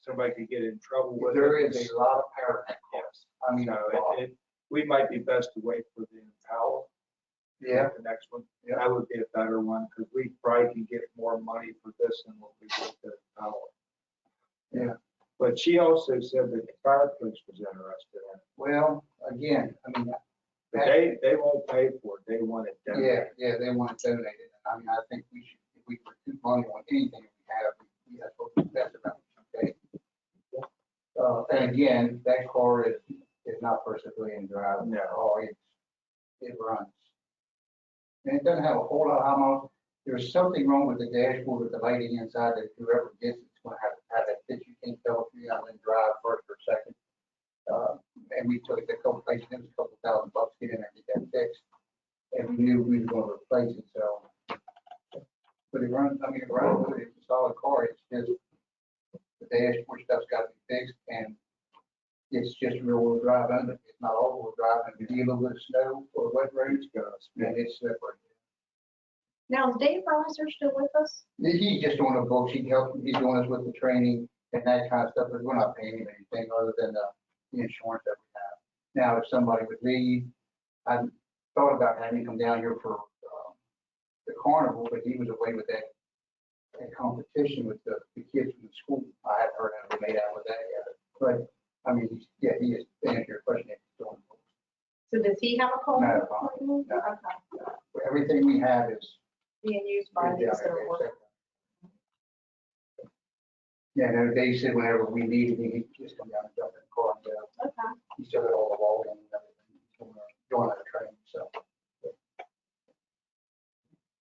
Somebody could get in trouble with it. There is a lot of power in that car. I mean, So we might be best to wait for the Impala. yeah. The next one. Yeah. That would be a better one, because we probably can get more money for this than what we get the Impala. Yeah. But she also said that the fireplace was interested in it. Well, again, I mean. But they won't pay for it. They want it done. Yeah, they want to donate it. I mean, I think we should, if we recoup money on anything we have, that's what we best about it. Okay. And again, that car is not for civilian drive. No. Oh, it runs. And it doesn't have a whole lot of high miles. There's something wrong with the dashboard with the lighting inside that whoever gets it's going to have that pitch. You can't tell if you're out in drive first or second. And we took it a couple places, it was a couple $1,000 to get in there and get that fixed. And we knew we were going to replace it, so. But it runs, I mean, it runs good, it's a solid car, it's just, the dashboard stuff's got to be fixed, and it's just rear-wheel drive under, it's not all-wheel drive, and if you get a little bit of snow or wet roads, and it's slippery. Now, is Dave Reiser still with us? He's just doing a book, he's doing us with the training and that kind of stuff, but we're not paying him anything other than the insurance that we have. Now, if somebody would leave, I thought about having him come down here for the carnival, but he was away with that competition with the kids from the school. I haven't heard how they made out with that yet. But, I mean, he is, to answer your question, he's doing books. So does he have a car? No. Okay. Everything we have is. Being used by these that are working. Yeah, no, they said whenever we needed him, he'd just come down and jump in the car and go. Okay. He still got all the logging and everything. He's doing that training, so.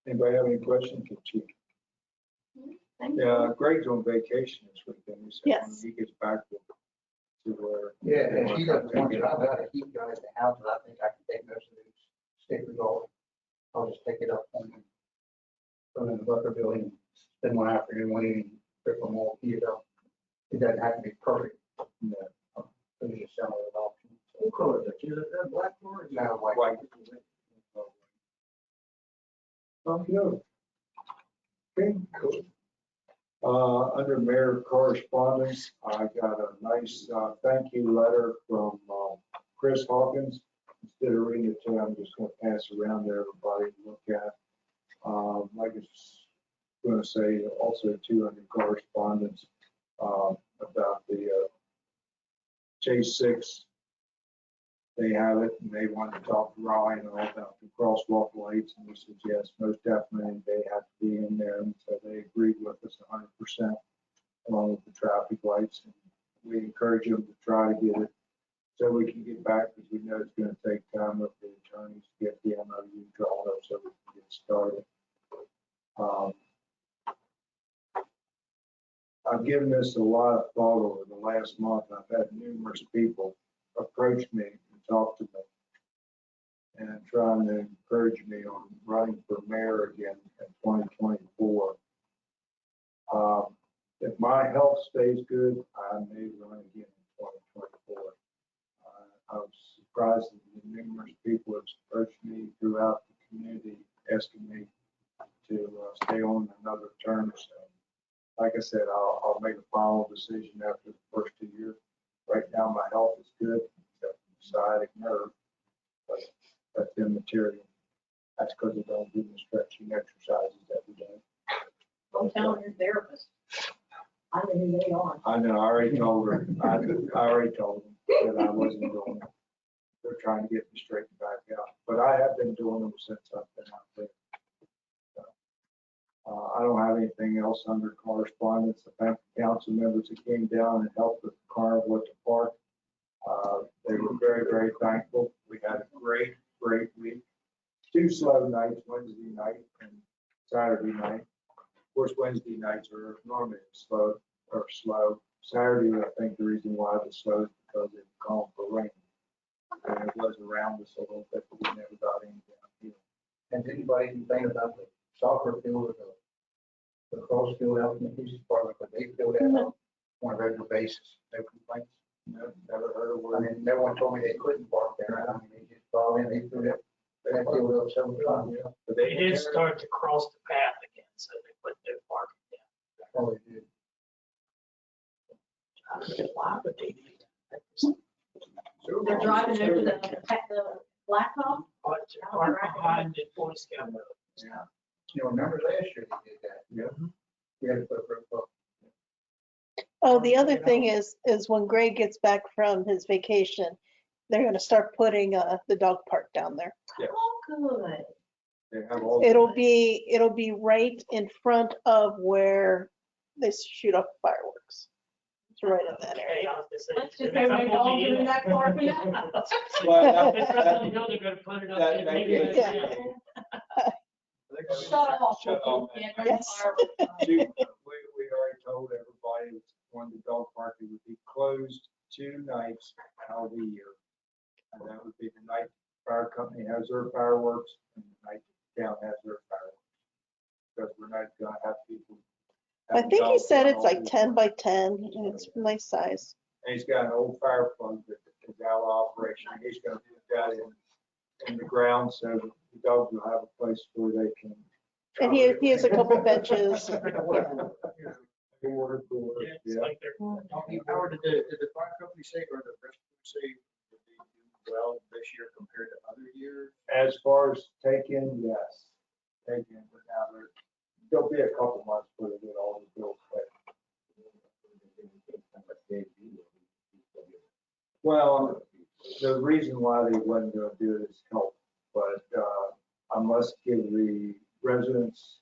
Anybody have any questions for Chief? Thank you. Yeah, Greg's on vacation this weekend. He said when Yes. he gets back to where. Yeah, and she doesn't want it. I've got a heat gun at the house, and I think I can take most of these stickers off. I'll just pick it up and put them in the butter building, spend one afternoon, one evening, rip them all, heat it up. It doesn't have to be perfect. No. So you just sell it at auction. What color is that? Is that black or? No, white. Okay, cool. Under mayor correspondence, I got a nice thank you letter from Chris Hawkins. Instead of reading it to you, I'm just going to pass it around to everybody to look at. Like it's going to say also too under correspondence about the J6. They have it and they wanted to talk to Ryan all about the crosswalk lights, and we said yes, most definitely they have to be in there, and so they agreed with us 100% along with the traffic lights. And we encourage them to try to get it so we can get back, because we know it's going to take time with the attorneys to get the MOU drawn up so we can get started. I've given this a lot of thought over the last month. I've had numerous people approached me and talked to me and trying to encourage me on running for mayor again in 2024. If my health stays good, I may run again in 2024. I was surprised that numerous people have approached me throughout the community asking me to stay on another term. So, like I said, I'll make a final decision after the first 2 years. Right now, my health is good, except for the sciatic nerve, but that's immaterial. That's because I don't do the stretching exercises every day. Don't tell your therapist. I don't know who they are. I know, I already told her, I already told them that I wasn't doing it. They're trying to get me straightened back out, but I have been doing them since I've been out there. So, I don't have anything else under correspondence. I thank the council members that came down and helped with the carnival at the park. They were very, very thankful. We had a great week. 2 slow nights, Wednesday night and Saturday night. Of course, Wednesday nights are normally slow. Saturday, I think the reason why it was slow is because it was calling for rain. And it was around us a little bit, but we never got any down here. And anybody complain about the soccer field or the cross field out in the police department, but they fill that out on a regular basis, no complaints? No, never heard a I word. mean, no one told me they couldn't park there. I mean, they just fall in, they fill that, they fill it up several times. But They did start to cross the path again, so they put their parking down. Oh, they did. I don't know why, but they did. They're driving over the blacktop. Park behind the Boy Scout road. Yeah. You know, remember last year they did that? Yeah. We had to put a roof up. Oh, the other thing is when Greg gets back from his vacation, they're gonna start putting the dog park down there. Oh, good. They have all. It'll be right in front of where they shoot off fireworks. It's right in that area. Let's just say we all do that park. Well, I know they're gonna put it up that- there. Maybe that- it's- Shut off. Shut off. Yeah, Yes. We already told everybody when the dog park, it would be closed 2 nights out of the year. And that would be the night the fire company has their fireworks and the night the town has their fireworks. Because we're not gonna have people. I having think he dogs said run it's all like over. 10 by 10, and it's a nice size. And he's got an old fire plug that is out of operation. He's gonna put that in the ground so that the dogs will have a place where they can. And he has a couple benches. Water cooler, Yeah, it's yeah. like they're. Did the fire company say, or the rescue say, that they do well this year compared to other years? As far as take-in, yes. Take-in, but now there'll be a couple months where they get all the bills paid. Well, the reason why they wasn't gonna do it is help, but I must give the residents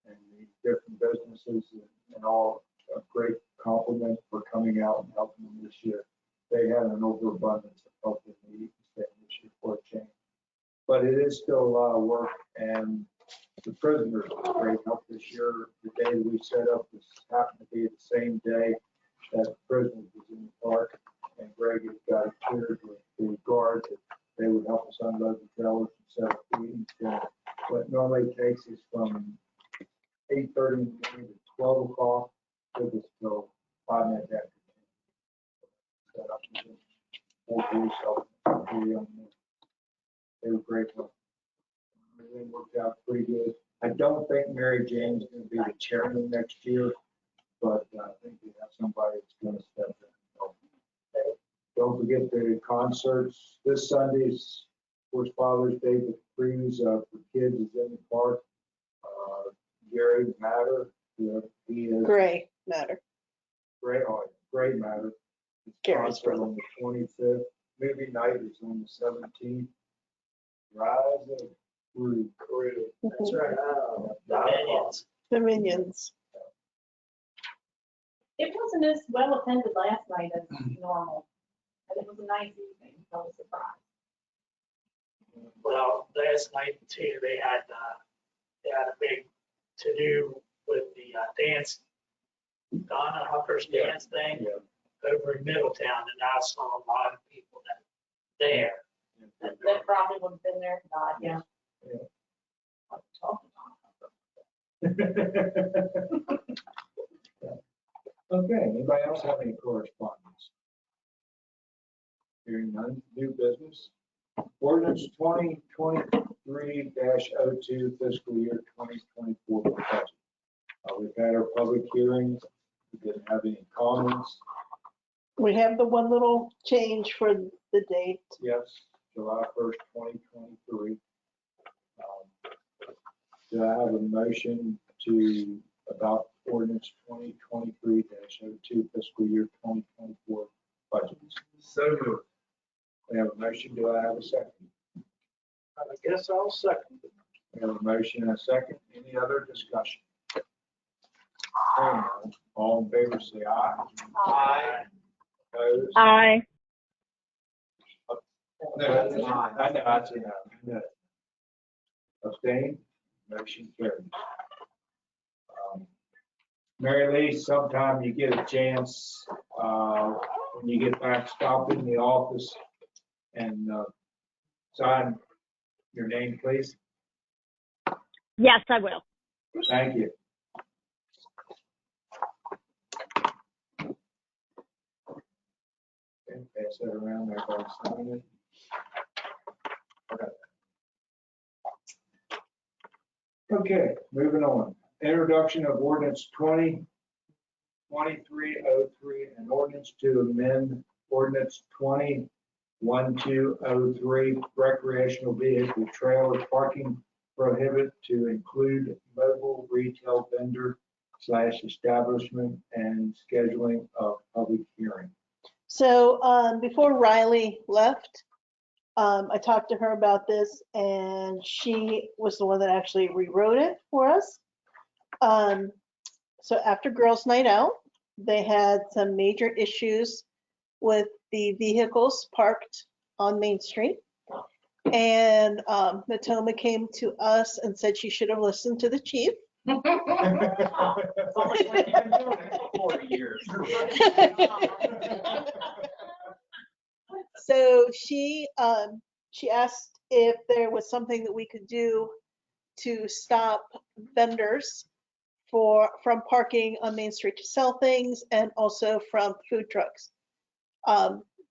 and the different businesses and all a great compliment for coming out and helping them this year. They had an overabundance of help in the Eaton Stand this year for a change. But it is still a lot of work, and the prisoners were great help this year. The day we set up this happened to be the same day that the prisoners was in the park, and Greg has got it cleared with the guards that they would help us unload the trailers and set up the Eaton Stand. What normally takes us from 8:30 in the morning to 12 o'clock, took us till 5 minutes after. Set up the 4 police officers, 3 young men. They were great. Everything worked out pretty good. I don't think Mary Jane's gonna be the chairman next year, but I think we have somebody that's gonna step in. Don't forget the concerts this Sunday's, of course, Father's Day, the cruise for kids is in the park. Gary Matter, he is. Gray matter. Gray Matter. It's Gary's concert on the 25th. Movie night is on the 17th. Rise of Gru. That's right. Minions. The Minions. It wasn't as well attended last night as normal, but it was a nice evening. I was surprised. Well, last night too, they had a big to-do with the dance, Donna Hucker's dance thing Yeah. over in Middletown, and I saw a lot of people that there. That probably would have been there, not, yeah. Okay, anybody else have any correspondence? Hearing none, new business. Ordinance 2023-02 fiscal year 2024 budget. We've had our public hearings. We didn't have any comments. We have the one little change for the date. Yes, July 1st, 2023. Do I have a motion to about ordinance 2023-02 fiscal year 2024 budget? So moved. We have a motion. Do I have a second? I guess I'll second it. We have a motion and a second. Any other discussion? Hearing none, all in favor say aye. Aye. Opposed? Aye. No, that's an aye. I know, that's an aye. I know. Abstain? Motion carries. Mary Lee, sometime you get a chance, when you get back, stop in the office and sign your name, please. Yes, I will. Thank you. Okay, pass that around, everybody sign it. Okay, moving on. Introduction of ordinance 2023-03, an ordinance to amend ordinance 2012-03, recreational vehicle trailer parking prohibit to include mobile retail vendor / establishment and scheduling of public hearing. So before Riley left, I talked to her about this and she was the one that actually rewrote it for us. So after Girls Night Out, they had some major issues with the vehicles parked on Main Street. And Natoma came to us and said she should have listened to the chief. It's almost like you've been doing it for 40 years. So she asked if there was something that we could do to stop vendors from parking on Main Street to sell things and also from food trucks,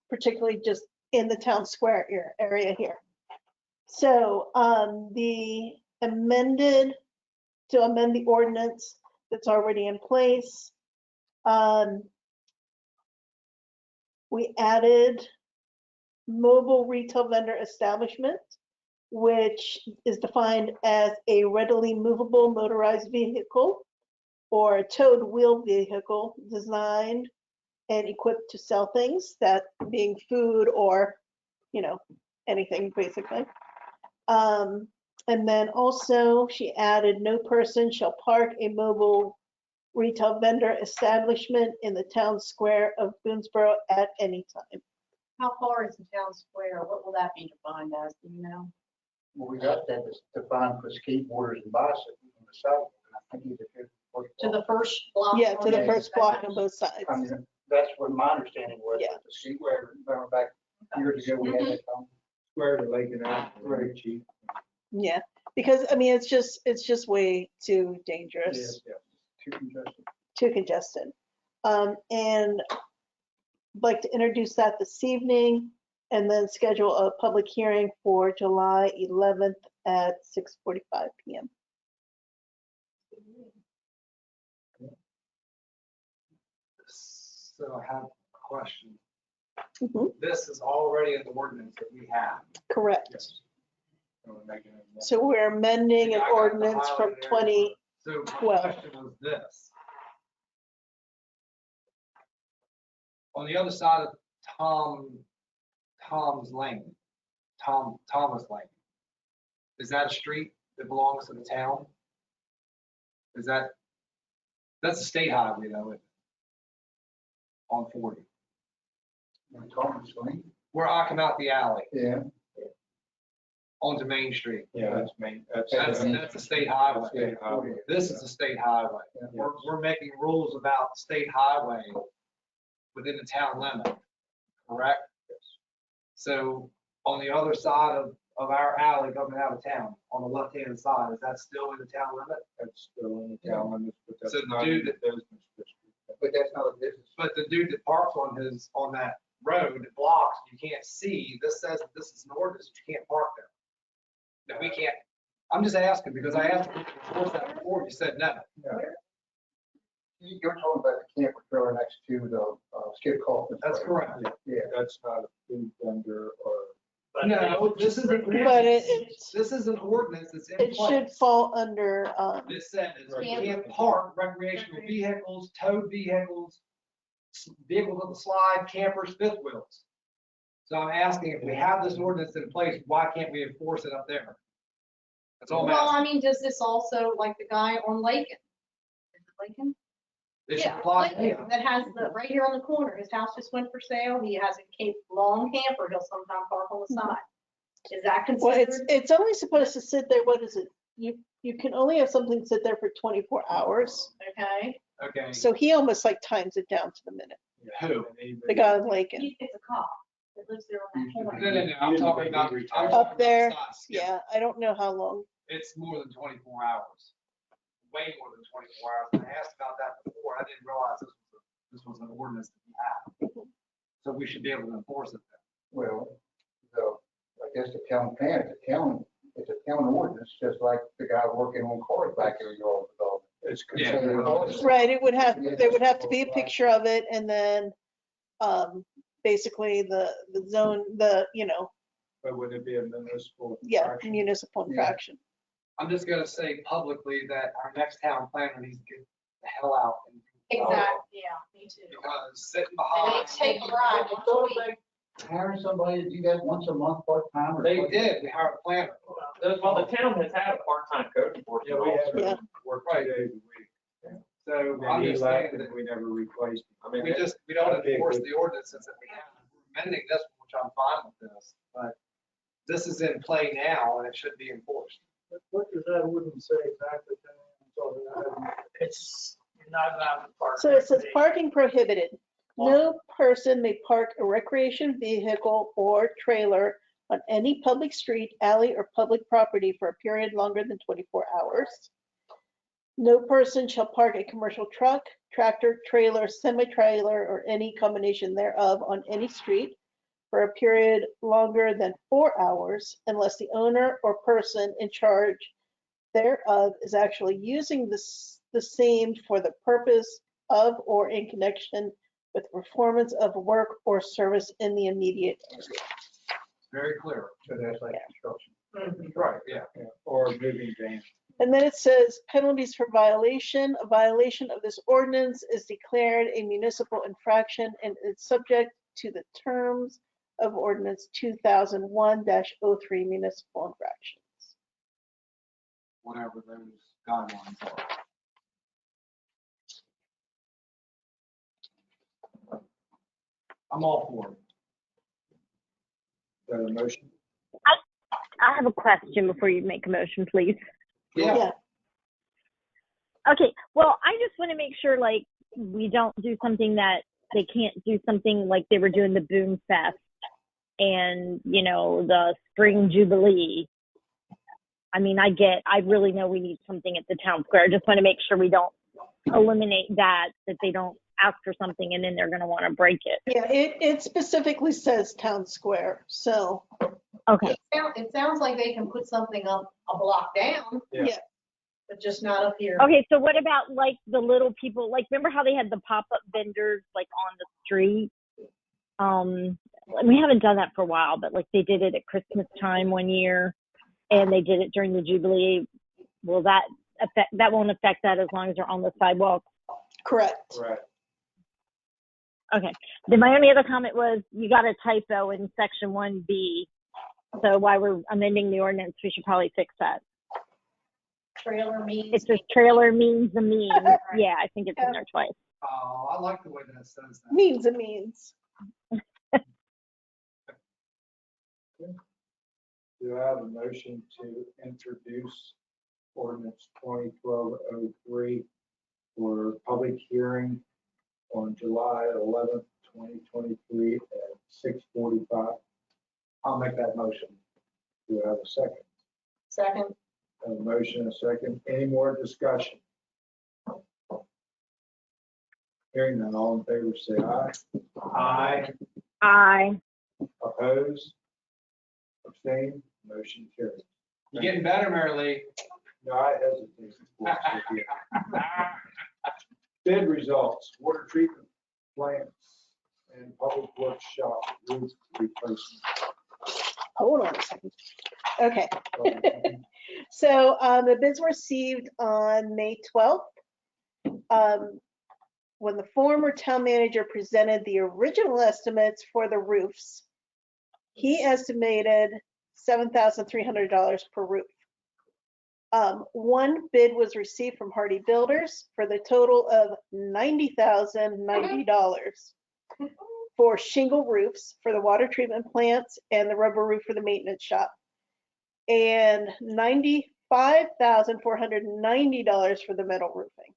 particularly just in the town square area here. So to amend the ordinance that's already in place, we added mobile retail vendor establishment, which is defined as a readily movable motorized vehicle or a towed wheel vehicle designed and equipped to sell things, that being food or, anything basically. And then also she added no person shall park a mobile retail vendor establishment in the town square of Boonesboro at any time. How far is the town square? What will that be defined as? Do you know? Well, we got that defined for skateboarders and bicycles on the side. And I think either To the first block? Yeah, to the first block on both sides. I mean, that's what my understanding was. Yeah. The skateboard, remember back years ago, we had that on. Square to Lake and Out, Right. chief. Yeah, because it's just way too dangerous, Yeah. Too congested. too congested. And I'd like to introduce that this evening and then schedule a public hearing for July 11th at 6:45 p.m. So I have a question. Mhm. This is already in the ordinance that we have. Correct. Yes. I'm gonna make it a- So we're amending an Yeah, I got the ordinance from highlighted area. 20, So my 12. question was this. On the other side of Thomas Lane, is that a street that belongs to the town? That's a state highway though, isn't it? On 40, Thomas Lane? where I come out the alley Yeah. onto Main Street. Yeah, that's main, That's a state highway. State highway. This is a state highway. Yeah. We're making rules about state highway within the town limit, correct? So on the other side of our alley coming out of town, on the left-hand side, is that still in the town limit? That's still in the town limits, but that's So the not in dude the that- business district. But that's not a business. But the dude that parks on that road that blocks, you can't see, this says that this is an ordinance, that you can't park there. That we can't, I'm just asking, because I asked you to enforce that before, you said no. You're talking about the camper trailer next to the Skip Kaufman. That's correct. Yeah. That's not a food vendor or. No, this is, But this is an ordinance that's in it should place. fall under, It says you can't park recreational vehicles, towed vehicles, vehicles on the slide, campers, fifth wheels. So I'm asking, if we have this ordinance in place, why can't we enforce it up there? That's all I'm Well, asking. I mean, does this also, like the guy on Lakin? Is it Lakin? It should Yeah, apply to Lakin, him. that has the, right here on the corner, his house just went for sale, he has a long camper, he'll sometimes park on the side. Is that well, considered? it's only supposed to sit there, what is it? You can only have something sit there for 24 hours. Okay, Okay. So he almost like times it down to the minute. Who? The guy in Lakin. it's a cop that lives there on that corner. No, I'm talking about. I'm talking Up there, about Skip. yeah, I don't know how long. It's more than 24 hours. Way more than 24 hours. And I asked about that before. I didn't realize this was an ordinance that we have. So we should be able to enforce it then. Well, I guess the town plan, it's a town ordinance, just like the guy working on cars back there, you all developed. It's Yeah. considered. Right, it would have, there would have to be a picture of it and then, basically the zone, But would it be a municipal? yeah, infraction? municipal infraction. I'm just gonna say publicly that our next town planner needs to get the hell out. Exactly, yeah, me too. Because sitting And behind. they take a ride once a week. Hiring somebody to do that once a month, part-time or? They something? did, we hired a planner. Well, the town has had a part-time code enforcement Yeah, we officer. have to work 2 days a week. So And I'm he just left saying that and we never replaced him. I mean, we don't that'd be a enforce good- the ordinances that we have. We're amending this, one, which I'm fine with this, but this is in play now and it should be enforced. What does that ordinance say exactly? it's, you're not allowed to park. So it says parking prohibited. No person may park a recreation vehicle or trailer on any public street, alley, or public property for a period longer than 24 hours. No person shall park a commercial truck, tractor, trailer, semi-trailer, or any combination thereof on any street for a period longer than 4 hours unless the owner or person in charge thereof is actually using the same for the purpose of or in connection with performance of work or service in the immediate area. Very clear. So that's like construction. Right, yeah. Yeah, or moving van. And then it says penalties for violation. A violation of this ordinance is declared a municipal infraction and is subject to the terms of ordinance 2001-03 municipal infractions. Whatever those guidelines are. I'm all for it. Got a motion? I have a question before you make a motion, please. Yeah. Okay, well, I just want to make sure, like, we don't do something that they can't do something like they were doing the Boom Fest and, the Spring Jubilee. I mean, I really know we need something at the town square. I just want to make sure we don't eliminate that they don't ask for something and then they're going to want to break it. Yeah, it specifically says town square, so. Okay. It sounds like they can put something up a block down. Yeah. But just not up here. Okay, so what about like the little people, like remember how they had the pop-up vendors like on the street? We haven't done that for a while, but like they did it at Christmas time one year and they did it during the Jubilee. Will that won't affect that as long as they're on the sidewalk? Correct. Right. Okay. Then my only other comment was you got a typo in section 1B. So while we're amending the ordinance, we should probably fix that. Trailer means. It says trailer means a mean. Yeah, I think it's in there twice. Oh, I like the way that it says that. Means a means. Do I have a motion to introduce ordinance 2012-03 for public hearing on July 11th, 2023 at 6:45? I'll make that motion. Do I have a second? Second. A motion and a second. Any more discussion? Hearing none, all in favor say aye. Aye. Aye. Opposed? Abstained? Motion carries. You're getting better, Mary Lee. No, I hesitate. Bid results, water treatment plants and public works shop roof replacement. Hold on a second. Okay. So the bids were received on May 12th. When the former town manager presented the original estimates for the roofs, he estimated $7,300 per roof. One bid was received from Hardy Builders for the total of $90,090 for shingle roofs for the water treatment plants and the rubber roof for the maintenance shop, and $95,490 for the metal roofing.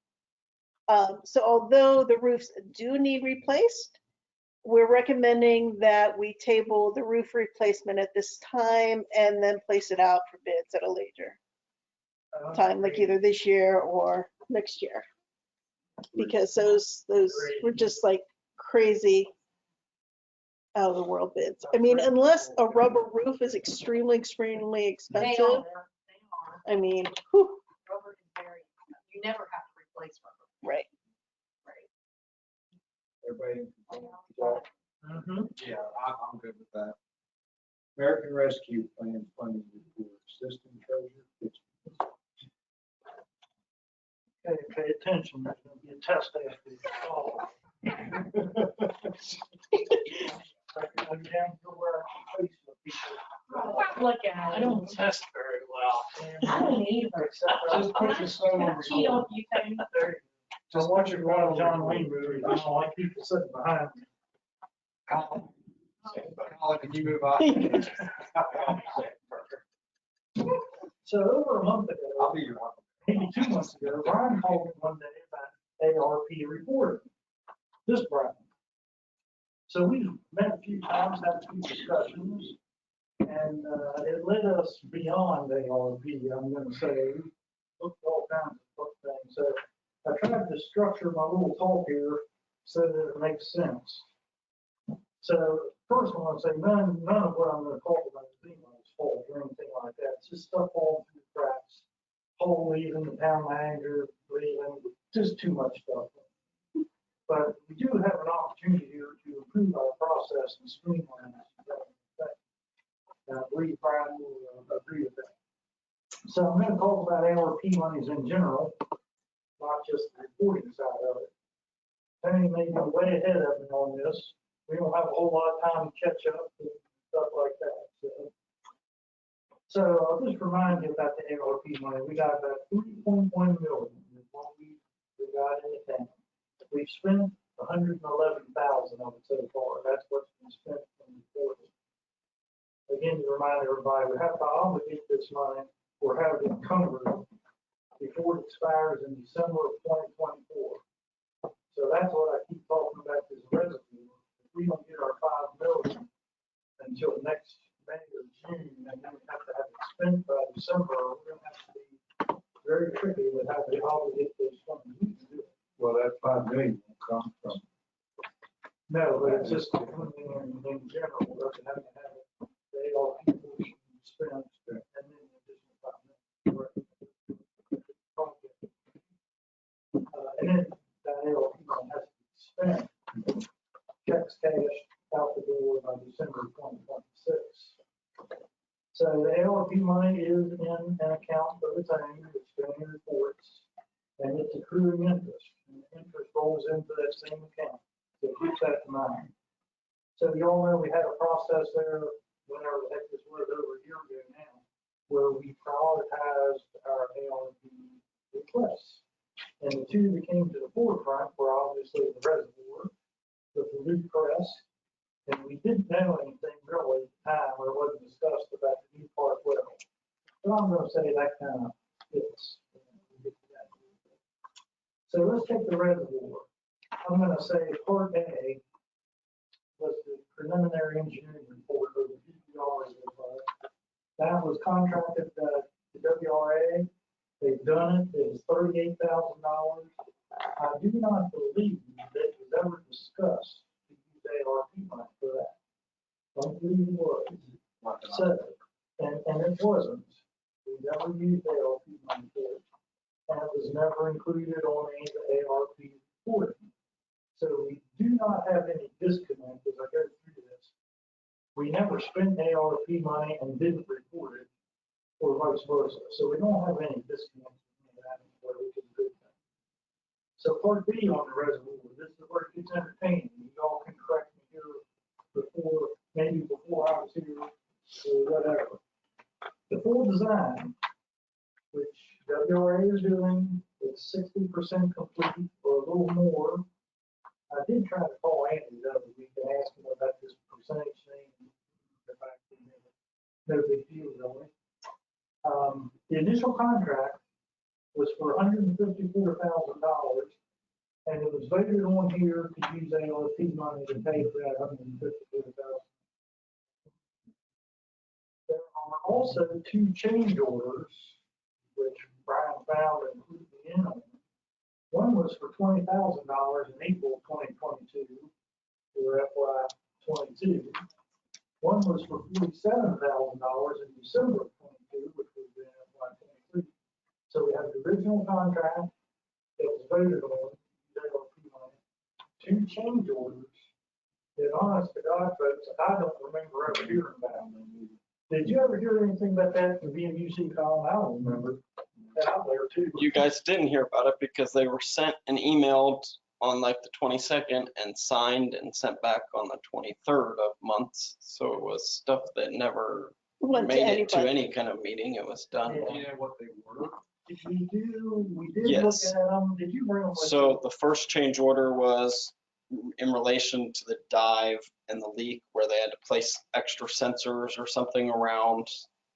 So although the roofs do need replaced, we're recommending that we table the roof replacement at this time and then place it out for bids at a later time, like either this year or next year. Because those were just like crazy out of the world bids. I mean, unless a rubber roof is extremely expensive. I mean, whew. Rubber is very, you never have to replace rubber. Right. Everybody in agreement with that? Yeah, I'm good with that. American Rescue Plan funding report, system treasure. Okay, pay attention, there's gonna be a test after this call. I'm down to where I'm faced with people. Look at I don't test very well. I don't either. Just put your phone on Cheat on record. you, Tony. Just watch your run John Wayne movie, I don't like people sitting behind me. Colin, can you move up? So over a month ago, I'll be your uncle. maybe 2 months ago, Brian called me one day about ARP reporting. This Brian. So we met a few times, had a few discussions, and it led us beyond ARP, I'm gonna say. We looked at all kinds of things. So I tried to structure my little talk here so that it makes sense. So first I want to say none of what I'm going to talk about is anybody's fault or anything like that. It's just stuff falling through the cracks. Paul leaving, the town manager leaving, just too much stuff. But we do have an opportunity here to improve our process and streamline it. And I believe Brian will agree with that. So I'm going to talk about ARP monies in general, not just the reporting side of it. Tony may be way ahead of me on this. We don't have a whole lot of time to catch up and stuff like that. So I'll just remind you about the ARP money. We got about 3.1 million is what we got in the town. We've spent 111,000 of it so far. That's what's been spent from the quarter. Again, to remind everybody, we have to obligate this money or have it encumbered before it expires in December of 2024. So that's what I keep talking about this reservoir. If we don't get our 5 million until next May or June, and then we have to have it spent by December, we're going to have to be very tricky with how we obligate those funds. We can do it. Well, that 5 million will come from. No, but it's just in general, we're going to have it. They all people spend, and then additional 5 million. And then that ARP has to be spent, checks cashed out the door by December 2026. So the ARP money is in an account of its own, it's going in reports, and it's accruing interest. And the interest rolls into that same account, so keep that in mind. So you all know we had a process there, whenever the heck this was, over a year ago now, where we prioritized our ARP requests. And the two that came to the forefront were obviously the reservoir, with the Loop Crest, and we didn't know anything really at the time, or it wasn't discussed about the new Park well. So I'm going to say that kind of fits. So let's take the reservoir. I'm going to say Part A was the preliminary engineering report of the DPR That was contracted to WRA. They've done it. It was $38,000. I do not believe that it was ever discussed to use ARP money for that. Don't believe it was. So, and it wasn't. We never used ARP money for it. And it was never included on any of the ARP reporting. So we do not have any disconnect as I go through this. We never spent ARP money and didn't report it, or vice versa. So we don't have any disconnect in that, which is a good thing. So part B on the reservoir, this is where it gets entertaining. You all can correct me here before, maybe before I was here or whatever. The full design, which WRA is doing, is 60% complete or a little more. I did try to call Andy the other week and ask him about this percentage thing. No big deal, really. The initial contract was for $154,000, and it was voted on here to use ARP money to pay for that $154,000. There are also two change orders, which Brian found and included in on. One was for $20,000 in April 2022 for FY22. One was for $47,000 in December of 22, which was in FY23. So we have the original contract that was voted on, two change orders that, honest to God, folks, I don't remember ever hearing about. Did you ever hear anything about that from VMUC, Colin? I don't remember. Out there too. You guys didn't hear about it because they were sent and emailed on like the 22nd and signed and sent back on the 23rd of months. So it was stuff that never made it to any kind of meeting. It was done. Yeah. Do you know what they were? Did we did Yes. look at them. Did you bring them with So you? the first change order was in relation to the dive and the leak where they had to place extra sensors or something around.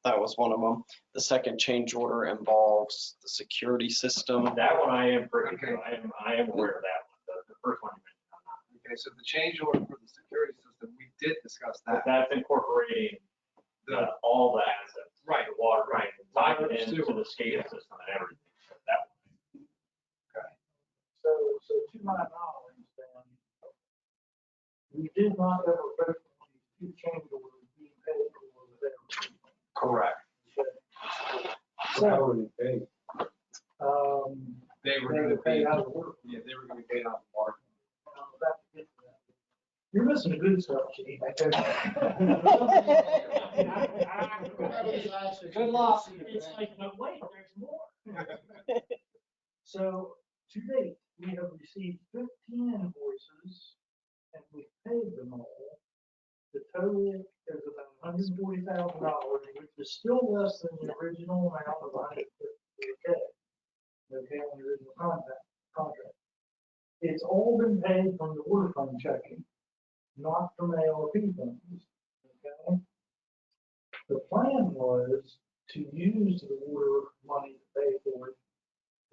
That was one of them. The second change order involves the security system. That one I am pretty, I am aware of that one, the first one you mentioned. Okay, so the change order for the security system, we did discuss But that. that's incorporating all the assets. Right. The water, right, tying Water, it into sewer. the SCADA system and everything. So that one. So to my knowledge, then, we did not ever vote on these two change orders being paid for with ARP. Correct. So how were they paid? They were They gonna were paid be, out of the water. yeah, they were gonna be paid out of the water. I'm about to get to that. You're missing a good stuff, Chief. Good luck. It's like, but wait, there's more. So to date, we have received 15 invoices and we've paid them all. The total is about $140,000, which is still less than the original amount of $150,000. Okay, on the original contract. It's all been paid from the water fund checking, not from ARP funds. Okay. The plan was to use the water money to pay for it,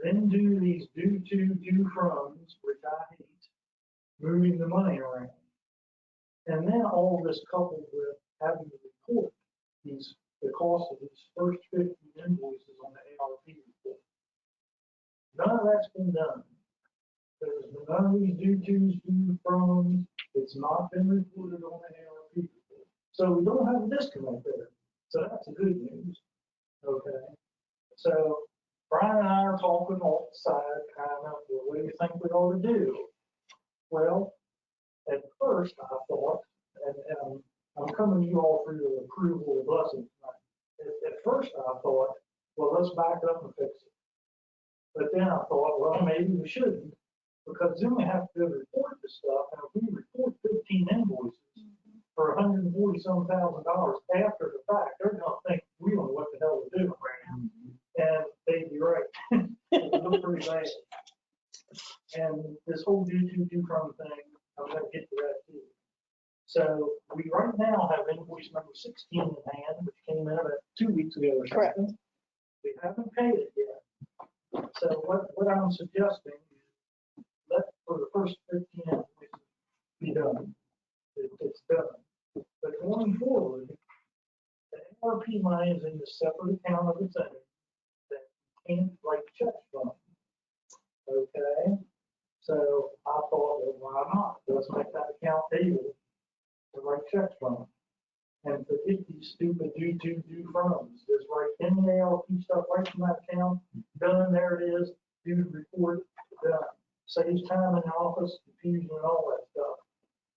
then do these due to, due froms, which I hate, moving the money around. And then all this coupled with having to report the cost of these first 50 invoices on the ARP report. None of that's been done. There's been none of these due tos, due froms. It's not been reported on the ARP report. So we don't have a disconnect there. So that's the good news. Okay. So Brian and I are talking off the side, kind of, well, what do you think we ought to do? Well, at first I thought, and I'm coming to you all through the approval of blessing tonight. At first I thought, well, let's back up and fix it. But then I thought, well, maybe we shouldn't, because then we have to report this stuff, and if we report 15 invoices for $140-some thousand after the fact, they're gonna think we don't know what the hell we're doing right now. And they'd be right. It looked pretty bad. And this whole due from thing, I'm gonna get to that too. So we right now have invoice number 16 in hand, which came in about 2 weeks ago or something. Correct. We haven't paid it yet. So what I'm suggesting is let for the first 15 invoices be done. It's done. But going forward, the ARP money is in the separate account of its own that you can't write checks from. Okay, so I thought, well, why not? Let's make that account able to write checks from. And forget these stupid do froms. Just write in the ARP stuff right from that account. Done, there it is. Do the report, done. Saves time in the office, confusion and all that stuff.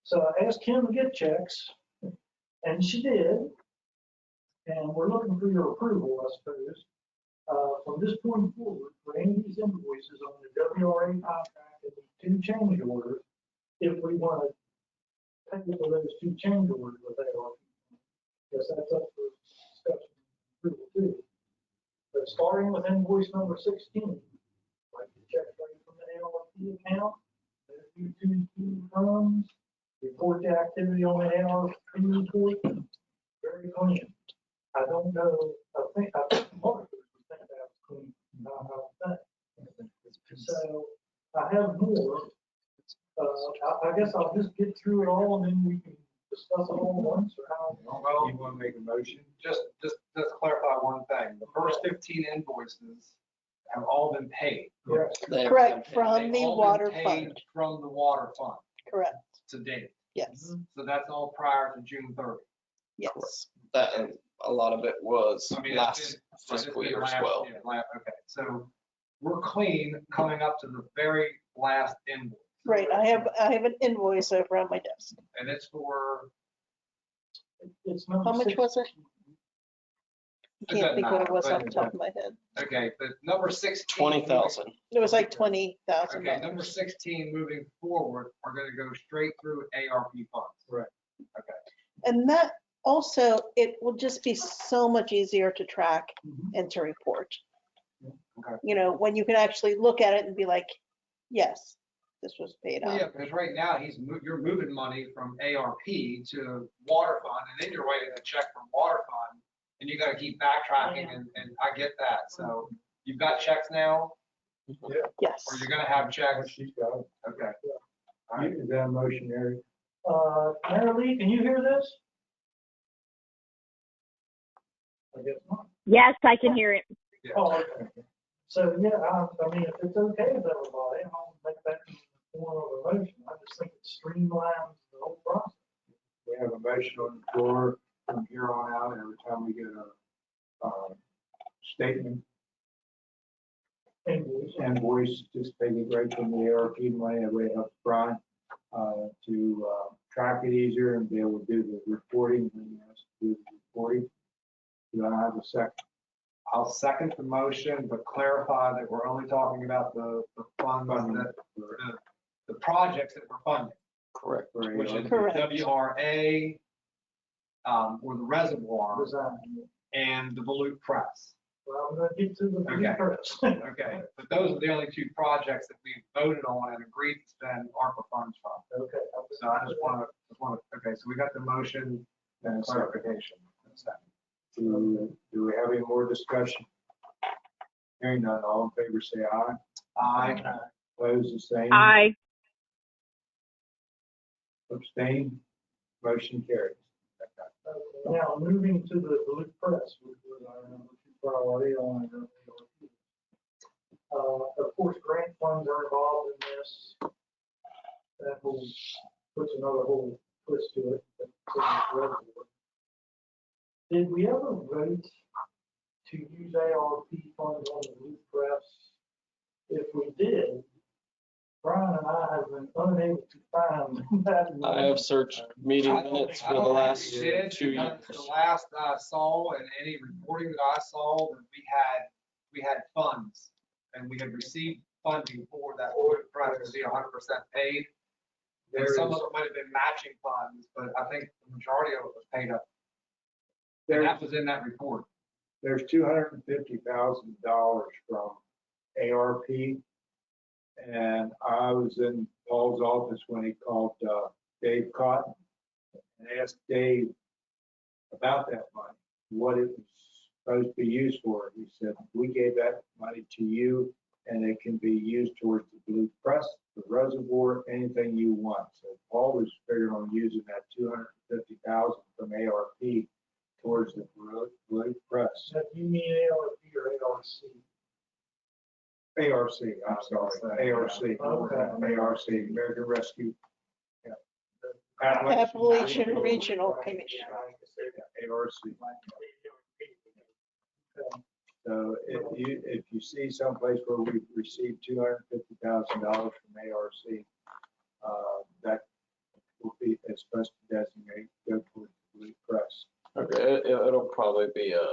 So I asked Kim to get checks, and she did. And we're looking for your approval, I suppose. From this point forward, for any of these invoices on the WRA contract and the 2 change orders, if we want to pay for those 2 change orders with ARP, yes, that's up for discussion and approval too. But starting with invoice number 16, like the check right from the ARP account, there's you 2 funds, report the activity on the ARP report, very clean. I don't know, I think Mark would think that was clean, not how it's done. So I have more. I guess I'll just get through it all and then we can discuss it all at once or how. Well, you want to make a motion? Just clarify one thing. The first 15 invoices have all been paid. Correct. Correct, They've from the all been water paid fund. From the water fund Correct, to date. yes, So that's all prior to June 30th. yes. That, and a lot of it was I mean, last it's fiscal been year as last- well. yeah, okay, so we're clean coming up to the very last invoice. Right, I have an invoice over on my desk. And it's for, It's number How much 16. was it? I It can't think what it doesn't was matter, off the top of my head. okay, but number 16. 20,000. It was like $20,000. Okay, number 16 moving forward are going to go straight through ARP funds. Right. Okay. And that also, it will just be so much easier to track and to report. Okay. You know, when you can actually look at it and be like, yes, this was paid Well, out. yeah, because right now you're moving money from ARP to water fund, and then you're writing a check from water fund, and you got to keep backtracking, and I get that. So you've got checks now, Yes. or you're going to have checks. She's got it. Okay. All right, is that a motion, Eric? Mary Lee, can you hear this? I guess not. Yes, I can hear it. Yeah. Oh, okay. So, yeah, I mean, if it's okay with everybody, I'll make that in the form of a motion. I just think it streamlines the whole process. We have a motion on the floor from here on out. Every time we get a statement, invoice, just take it right from the ARP money, that way it helps Brian to track it easier and be able to do the reporting when he has to do the reporting. Do I have a second? I'll second the motion, but clarify that we're only talking about the funds that, the projects that we're funding, Correct. which is the Correct. WRA, or the reservoir, Design. and the Volute Press. Well, I'm gonna get to the Okay. first. Okay, but those are the only 2 projects that we voted on and agreed to spend ARPA funds from. Okay. So I just want to, okay, so we got the motion and clarification. Do we have any more discussion? Hearing none, all in favor say aye. Aye. Opposed, the same. Aye. Abstain, motion carries. Now, moving to the Volute Press, which was our number 2 priority on our of course, grant funds are involved in this. That whole, puts another whole twist to it. But it's in the reservoir. Did we ever vote to use ARP funds on the Volute Press? If we did, Brian and I have been unable to find that. I have searched meeting minutes for the last 2 years. The last I saw and any reporting that I saw, that we had funds and we had received funding for that Volute Press to be 100% paid. And some of it might have been matching funds, but I think the majority of it was paid up. And that was in that report. There's $250,000 from ARP. And I was in Paul's office when he called Dave Cotton and asked Dave about that money, what it was supposed to be used for. He said, we gave that money to you and it can be used towards the Volute Press, the reservoir, anything you want. So Paul was figuring on using that $250,000 from ARP towards the Blue Crest. Now, do you mean ARP or ARC? ARC, I'm sorry, ARC, Okay. ARC, American Rescue. Appalachian Regional Commission. ARC. So if you see someplace where we've received $250,000 from ARC, that will be, it's supposed to designate, go towards the Blue Crest. Okay, it'll probably be a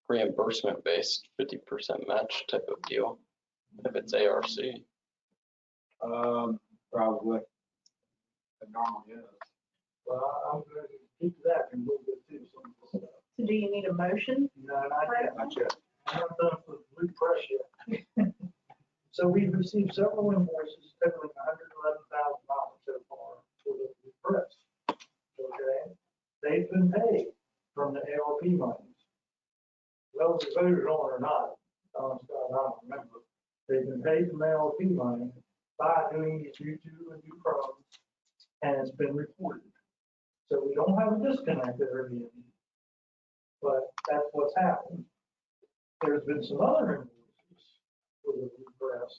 reimbursement based 50% match type of deal if it's ARC. Probably. It normally is. Well, I'm going to keep that and move it too. So do you need a motion? No, not yet. Not yet. I'm not done with Blue Press yet. So we've received several invoices totaling $111,000 so far for the Blue Press. Okay, they've been paid from the ARP monies. Well, they voted on it or not, I don't remember. They've been paid from ARP money by doing these U2 and U programs, and it's been reported. So we don't have a disconnect there again, but that's what's happened. There's been some other invoices for the Blue Press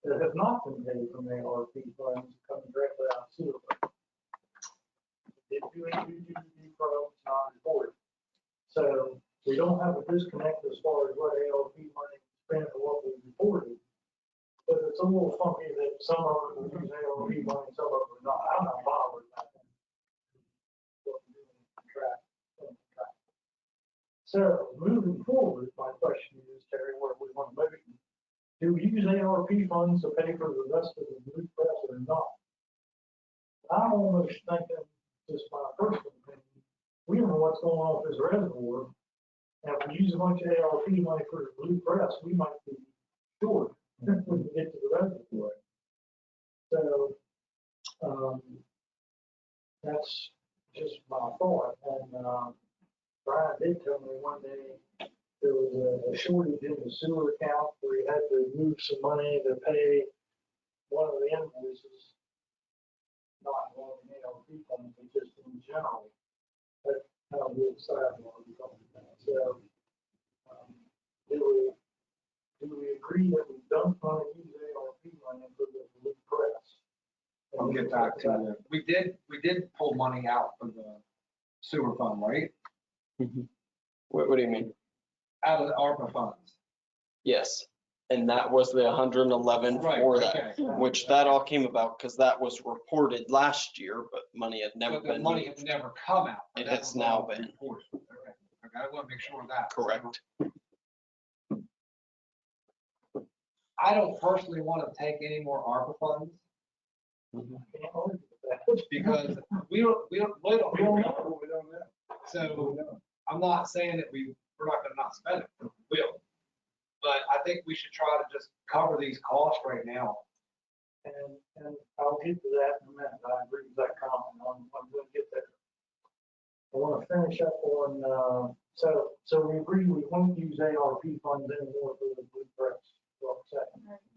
that have not been paid from ARP funds coming directly out of sewer. If doing U2 programs not reported. So we don't have a disconnect as far as what ARP money spent or what we reported. But it's a little funky that some of them will use ARP money, some of them are not. I'm not bothered about that. So moving forward, my question is, Terry, what we want to motion? Do we use ARP funds to pay for the rest of the Blue Press or not? I'm almost thinking, just my personal opinion, we don't know what's going on with this reservoir. And if we use a bunch of ARP money for the Blue Press, we might be short when we get to the reservoir. So, that's just my thought. And, Brian did tell me one day there was a shortage in the sewer account where he had to move some money to pay one of the invoices. Not one of the ARP funds, but just in general. That's how we decided what we talked about. So, do we agree that we don't want to use ARP money for the Blue Press? I'll get back to you. We did pull money out of the sewer fund, right? What do you mean? Out of the ARPA funds. Yes, and that was the 111 Right, for that, okay. which that all came about because that was reported last year, but money had never But the been money moved. has never come out. It That has was now all been. reported. Okay, I want to make sure of that. Correct. I don't personally want to take any more ARPA funds because we don't know. So I'm not saying that we're not going to not spend it. We will. But I think we should try to just cover these costs right now. And I'll get to that in a minute. I agree with that comment. I'm going to get there. I want to finish up on, so we agree we won't use ARP funds anymore for the Blue Press.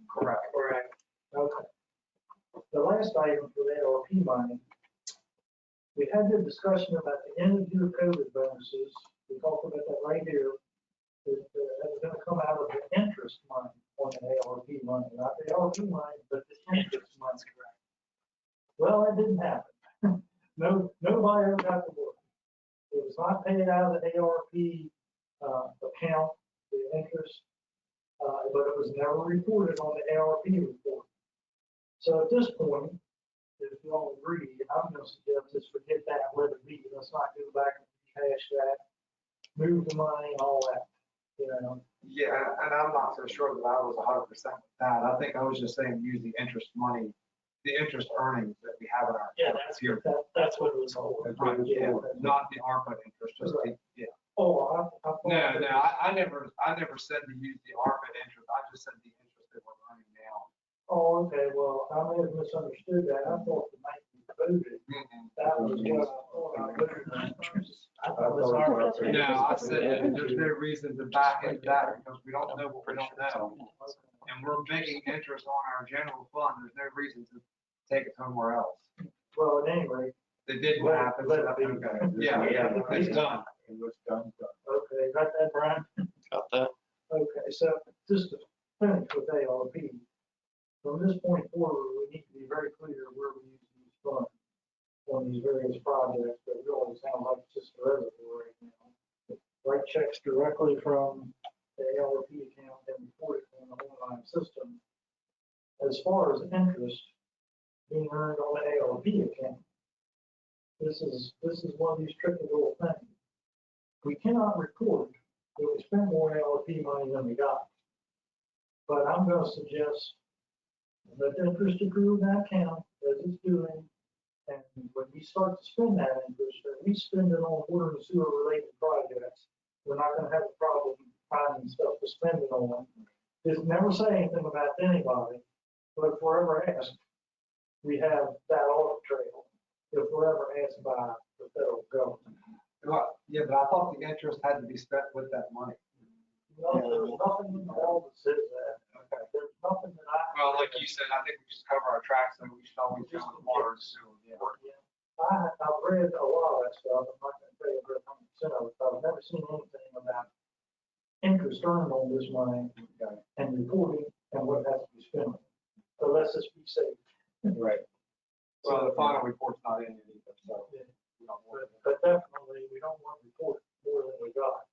Correct. Correct. Okay. The last item for the ARP money, we had the discussion about the end of year COVID bonuses. We talked about that right here. That was going to come out of the interest money on the ARP money, not the ARP money, but the interest money. Well, that didn't happen. Nobody ever got the work. It was not paid out of the ARP account, the interest, but it was never reported on the ARP report. So at this point, if you all agree, I'm going to suggest just forget that, let it be. Let's not go back and rehash that, move the money and all that, you know. Yeah, and I'm not so sure that I was 100% with that. I think I was just saying use the interest money, the interest earnings that we have in our. Yeah, that's what it was all about. Yeah, not the ARPA interest, just the, yeah. Oh, No, I never said to use the ARPA interest. I just said the interest that we're earning now. Oh, okay, well, I may have misunderstood that. I thought the night we voted, that was what I thought I voted. No, I said that there's no reason to back into that because we don't know what we don't know. And we're making interest on our general fund. There's no reason to take it somewhere else. Well, at any rate, It didn't happen. Let it be. Okay. Yeah, it's done. It was done. Okay, got that, Brian? Got that? Okay, so just to finish with ARP, from this point forward, we need to be very clear where we use these funds on these various projects, but it really sounds like it's just a reservoir right now. Write checks directly from the ARP account and report it on the online system. As far as interest being earned on the ARP account, this is one of these tricky little things. We cannot report that we spent more ARP money than we got. But I'm going to suggest that the interest accrue in that account as it's doing. And when we start to spend that interest, if we spend it on water and sewer related projects, we're not going to have a problem finding stuff to spend it on. Just never say anything about anybody, but if we're ever asked, we have that audit trail. If we're ever asked by the federal government. Yeah, but I thought the interest had to be spent with that money. No, there's nothing in the law that says that. Okay. There's nothing that I. Well, like you said, I think we just cover our tracks and we should always do the water and sewer. I've read a lot of that stuff. I'm not going to tell you every 100% of it, but I've never seen anything about interest earned on this money and reporting and what has to be spent. Unless it's be safe. Right. Well, the final report's not in it either, so. Yeah. But definitely, we don't want to report more than we got.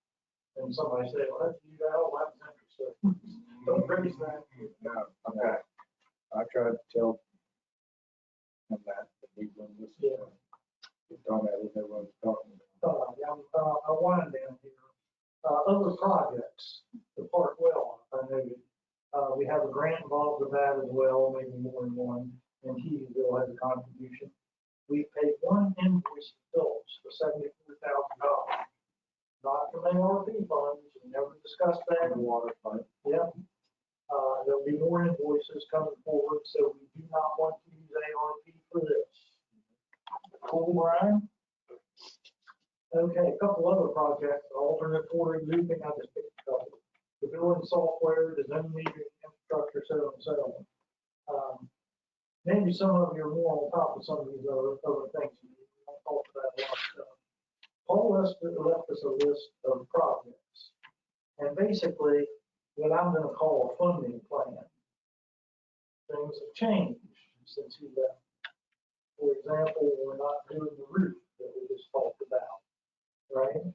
And somebody say, well, that's you got all that interest. So don't raise that. No, okay. I tried to tell him that, but he wouldn't listen. Yeah. He told me I didn't know what I was talking about. I wind down here. Other projects, the Park Well, I noted, we have a grant involved with that as well, maybe more than one, and Hevesville has a contribution. We paid one invoice to Phillips for $74,000, not from ARP funds. We never discussed that. Water fund. Yeah. There'll be more invoices coming forward, so we do not want to use ARP for this. Cool, Brian? Okay, a couple other projects, alternate ordering, looping, I just picked a couple. The billing software, the zone metering infrastructure, so on and so on. Maybe some of you are more on top of some of these other things. We don't talk about a lot of stuff. Paul left us a list of projects. And basically, what I'm going to call a funding plan. Things have changed since he left. For example, we're not doing the roof that we just talked about, right?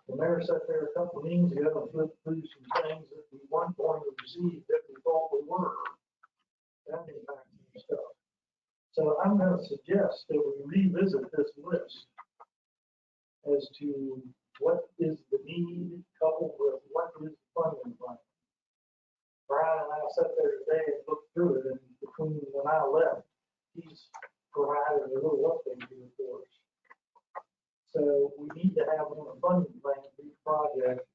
The mayor sat there a couple of meetings ago and flipped through some things that we weren't going to receive that we thought we were. That impacts some stuff. So I'm going to suggest that we revisit this list as to what is the need coupled with what is the funding plan. Brian and I sat there today and looked through it, and between when I left, he's provided a little update here for us. So we need to have a funding plan for each project.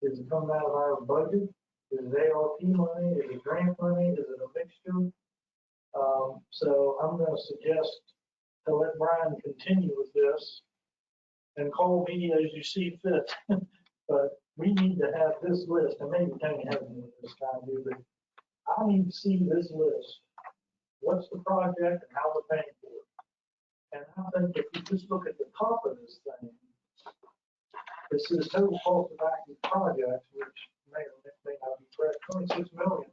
Is it coming out of our budget? Is it ARP money? Is it grant money? Is it a mixture? So I'm going to suggest to let Brian continue with this and call me as you see fit. But we need to have this list, and maybe Tony has me with this time too, but I need to see this list. What's the project and how we're paying for it? And I think if you just look at the top of this thing, it says total cost of active projects, which may or may not be correct, 26 million.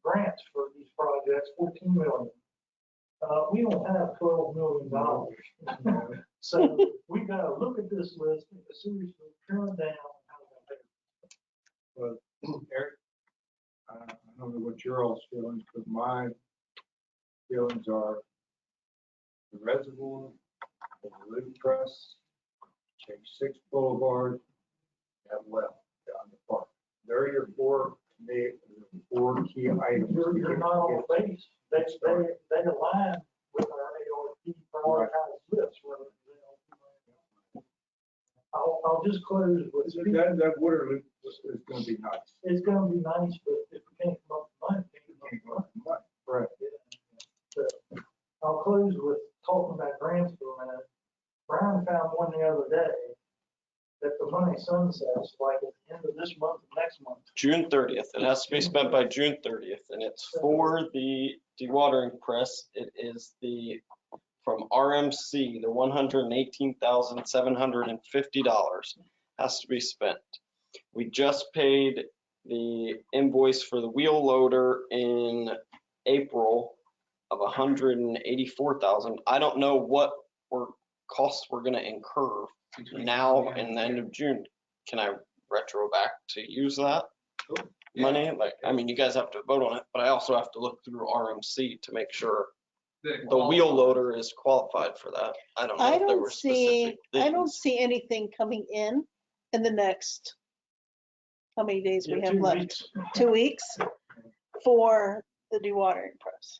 Grants for these projects, 14 million. We don't have $12 million. So we got to look at this list and seriously turn it down. Well, Eric, I don't know what your all's feelings, but my feelings are the reservoir, the loop press, change 6 Boulevard, and well down the park. There are your four key items. You're not on base. They align with our ARP prioritized list. I'll just close with. That water loop is going to be nice. It's going to be nice, but if we can't come up with money, we can't come up with money. Right. So I'll close with talking about grants for a minute. Brian found one the other day that the money sunsets like at the end of this month and next month. June 30th. It has to be spent by June 30th, and it's for the dewatering press. It is the from RMC, the $118,750 has to be spent. We just paid the invoice for the wheel loader in April of $184,000. I don't know what costs we're gonna incur now and the end of June. Can I retro back to use that money? Like, I mean, you guys have to vote on it, but I also have to look through RMC to make sure the wheel loader is qualified for that. I don't know I if there don't were see, specific I don't things. see anything coming in the next, how many days we Yeah, have 2 left? weeks. 2 weeks for the dewatering press.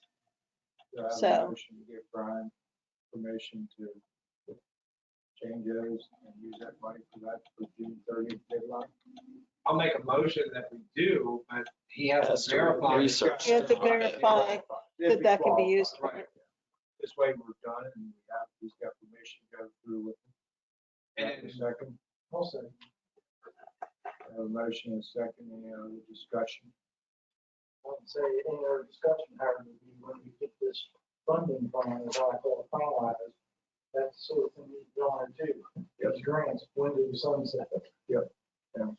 Do I have a So- motion to give Brian permission to change those and use that money for that for June 30th deadline? I'll make a motion that we do, but he has Has to to verify. research. You have to verify that that can be used for Right. it. This way we've done it and he's got permission to go through with it. And And a second, Also, I have a motion and a second, any other discussion? I would say any other discussion, however, would be when we get this funding plan, as I call it, finalized, that's the sort of thing he's going to do. These grants, when do the sunset? Yeah,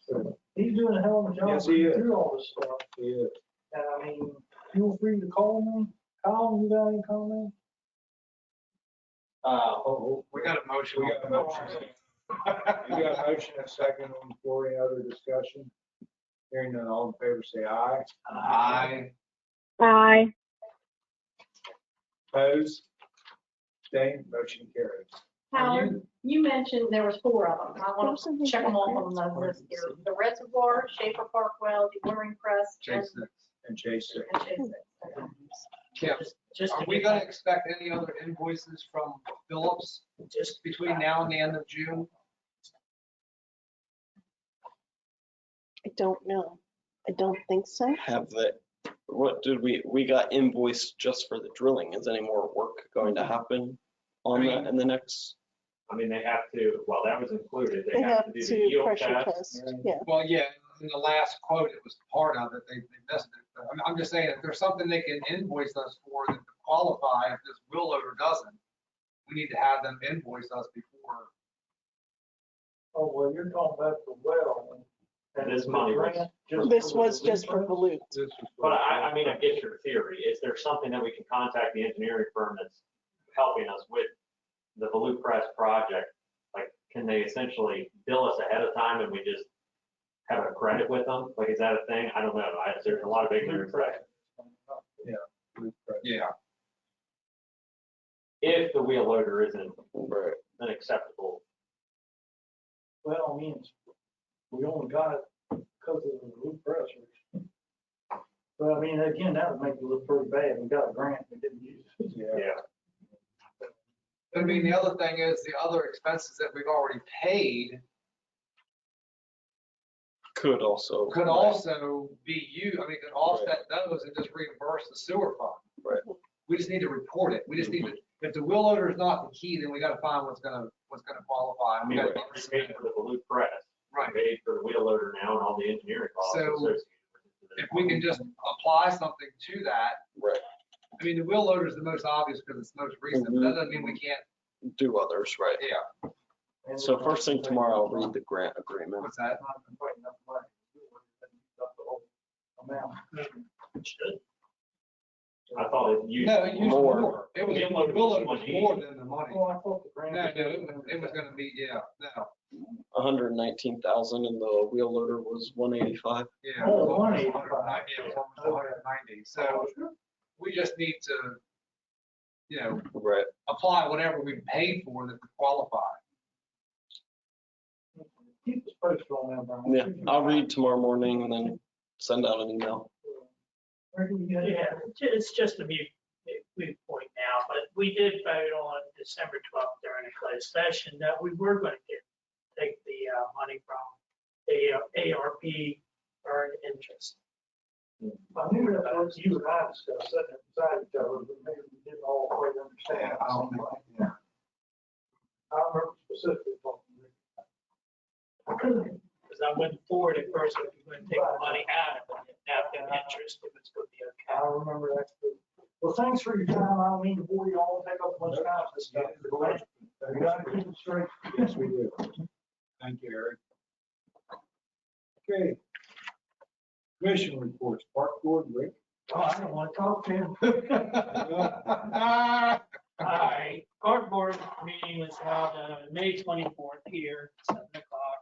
so, He's doing a hell of a job Yes, he is. through all this stuff. yeah. And I mean, feel free to call me. Call, you got any comment? We got a motion. We got a motion. We got a motion and a second on the floor, any other discussion? Hearing none, all in favor, say aye. Aye. Aye. Opposed? Abstained, motion carries. Howard, you mentioned there was 4 of them. I want Those are the to check them off grants. on the list here. The Reservoir, Schaefer Parkwell, Dewatering Press, and Chase six. And Chase six. Chase Six. Kim, Just are we gonna expect any other invoices from Phillips just between now and the end of June? I don't know. I don't think so. Have the, what did we got invoiced just for the drilling? Is any more work going to happen on that in the next? I mean, they have to, well, that was included. They have to do the to yield pressure test. test, yeah. Well, yeah, in the last quote, it was part of it, they missed it. But I'm just saying, if there's something they can invoice us for that would qualify, if this wheel loader doesn't, we need to have them invoice us before. Oh, well, you're talking about the well. And This money was- grant just This for was the just for Volute? Volute. But I mean, I get your theory. Is there something that we can contact the engineering firm that's helping us with the Volute Press project? Like, can they essentially bill us ahead of time and we just have a credit with them? Like, is that a thing? I don't know. There's a lot of ignorance there. Yeah. If the wheel loader isn't Right. an acceptable. Well, I mean, we only got it because of the roof pressures. But I mean, again, that would make it look pretty bad. We got a grant, we didn't use it. Yeah. I mean, the other thing is the other expenses that we've already paid Could also. could also be used, I mean, could offset those and just reimburse the sewer fund. Right. We just need to report it. We just need to, if the wheel loader is not the key, then we gotta find what's gonna qualify. I We mean, gotta we paid for the Volute Press. Right. We paid for the wheel loader now and all the engineering costs So, associated with it. If we can just apply something to that, Right. I mean, the wheel loader is the most obvious because it's the most recent, but that doesn't mean we can't, Do others, right? yeah. So first thing tomorrow, I'll read the grant agreement. What's that? Not complaining enough money. Got the whole amount. I thought it used. No, it used More. more. It was, the Wheel loader wheel was loader was 180. more than the money. Well, I thought the grant. No, it was gonna be, yeah, no, 119,000 and the wheel loader was 185. yeah. Oh, it was almost 185. 190, yeah, it was almost 190. So we just need to, you know, Right. apply whatever we paid for that would qualify. Keep us posted on that, Brian. Yeah, I'll read tomorrow morning and then send out an email. Where do we get it? Yeah, it's just a mute point now, but we did vote on December 12th during a closed session that we were going to take the money from ARP earned interest. I knew that was you and I discussed, sitting beside each other, but maybe we didn't all quite understand. Yeah, I don't know. Yeah. I remember specifically talking to you. Because I went forward at first, if you're going to take the money out of it, now the interest, if it's going to be okay. I remember that too. Well, thanks for your time. I don't mean to bore you all, take up much time for this stuff. We gotta keep it straight. Yes, we do. Thank you, Eric. Okay. Commission reports, Park Board, Rick. Oh, I don't want to talk to him. All right, Park Board meeting was held May 24th here, 7 o'clock.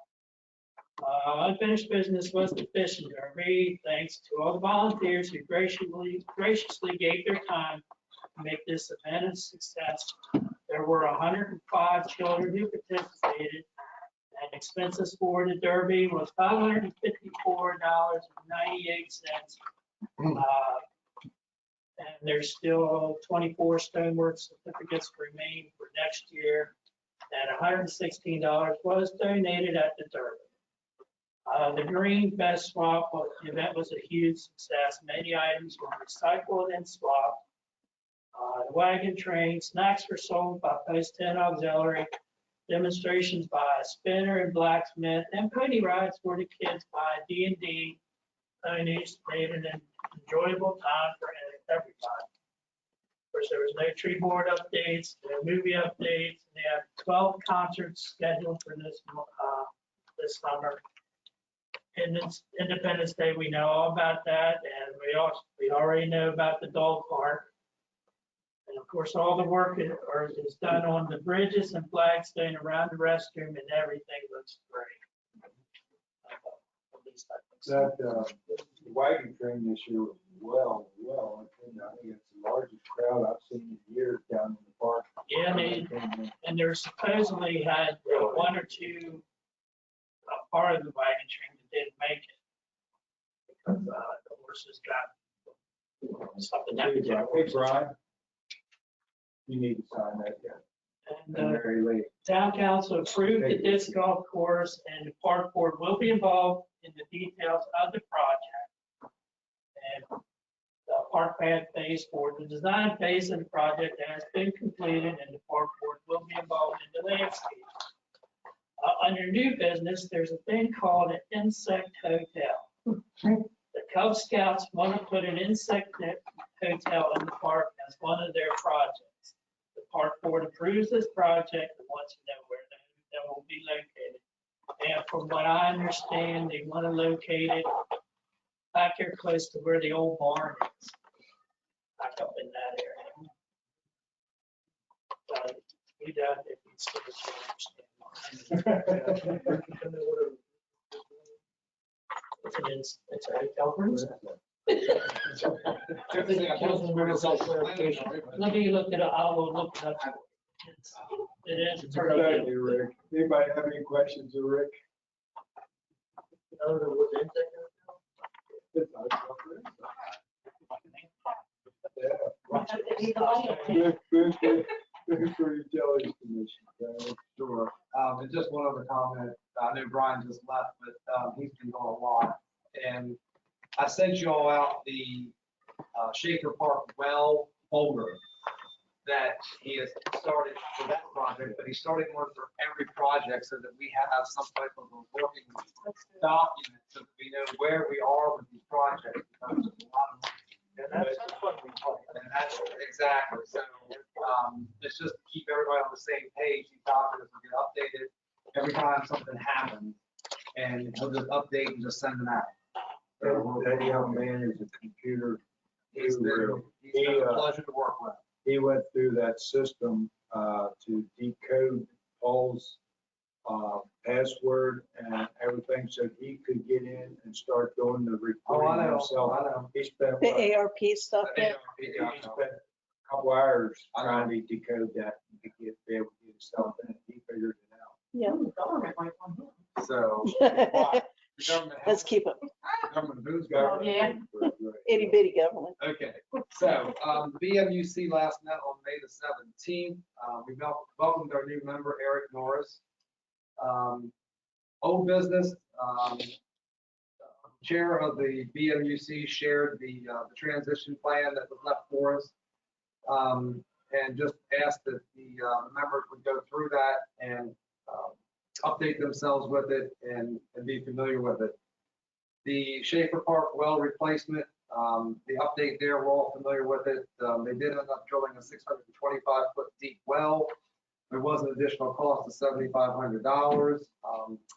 Unfinished business was the fishing derby. Thanks to all the volunteers who graciously gave their time to make this event a success. There were 105 children who participated, and expenses for the derby was $554.98. And there's still 24 stonework certificates remain for next year, and $116 was donated at the derby. The Green Best Swap event was a huge success. Many items were recycled and swapped. The wagon train, snacks were sold by Post 10 Auxiliary, demonstrations by Spinner and Blacksmith, and pony rides for the kids by D&D ponies made an enjoyable time for everybody. Of course, there was no tree board updates, no movie updates, and they have 12 concerts scheduled for this summer. And it's Independence Day, we know all about that, and we already know about the dog park. And of course, all the work is done on the bridges and Flagstone around the restroom, and everything looks great. At least I think so. That wagon train this year was well, I think it's the largest crowd I've seen in years down in the park. Yeah, and there supposedly had one or two part of the wagon train that didn't make it because the horses got something that we did. Hey, Brian, you need to sign that, yeah. And Very late. Town council approved the disc golf course, and the park board will be involved in the details of the project. And the park path phase 4, the design phase of the project has been completed, and the park board will be involved in the landscape. Under new business, there's a thing called an insect hotel. The Cub Scouts want to put an insect hotel in the park as one of their projects. The park board approves this project and wants to know where the hotel will be located. And from what I understand, they want to locate it back here close to where the old barn is, back up in that area. We don't, if we still understand. It's a hotel room. Let me look it up. I will look it up. It is. It's already. Thank you, Rick. Anybody have any questions of Rick? Good for utilities commission. Sure. And just one other comment. I know Brian just left, but he's been going a lot. And I sent you all out the Schaefer Park well folder that he has started for that project, but he's starting one for every project so that we have some type of a working document so that we know where we are with these projects. Because there's a lot of money. And that's exactly. So it's just to keep everybody on the same page. These documents will get updated every time something happens, and he'll just update and just send them out. That young man is a computer. He's been a pleasure to work with. He went through that system to decode Paul's password and everything so he could get in and start doing the recording himself. I know. He spent The ARP stuff, yeah. he spent a couple hours trying to decode that to be able to get himself in. He figured it out. Yeah. Government might want him. So, why? The government Let's keep it. government, who's Oh, government? yeah. Itty bitty government. Okay, so BMUC last met on May the 17th. We welcomed our new member, Eric Norris. Old business, chair of the BMUC shared the transition plan that was left for us. And just asked that the members would go through that and update themselves with it and be familiar with it. The Schaefer Park well replacement The update there, we're all familiar with it. They did end up drilling a 625-foot deep well. There was an additional cost of $7,500.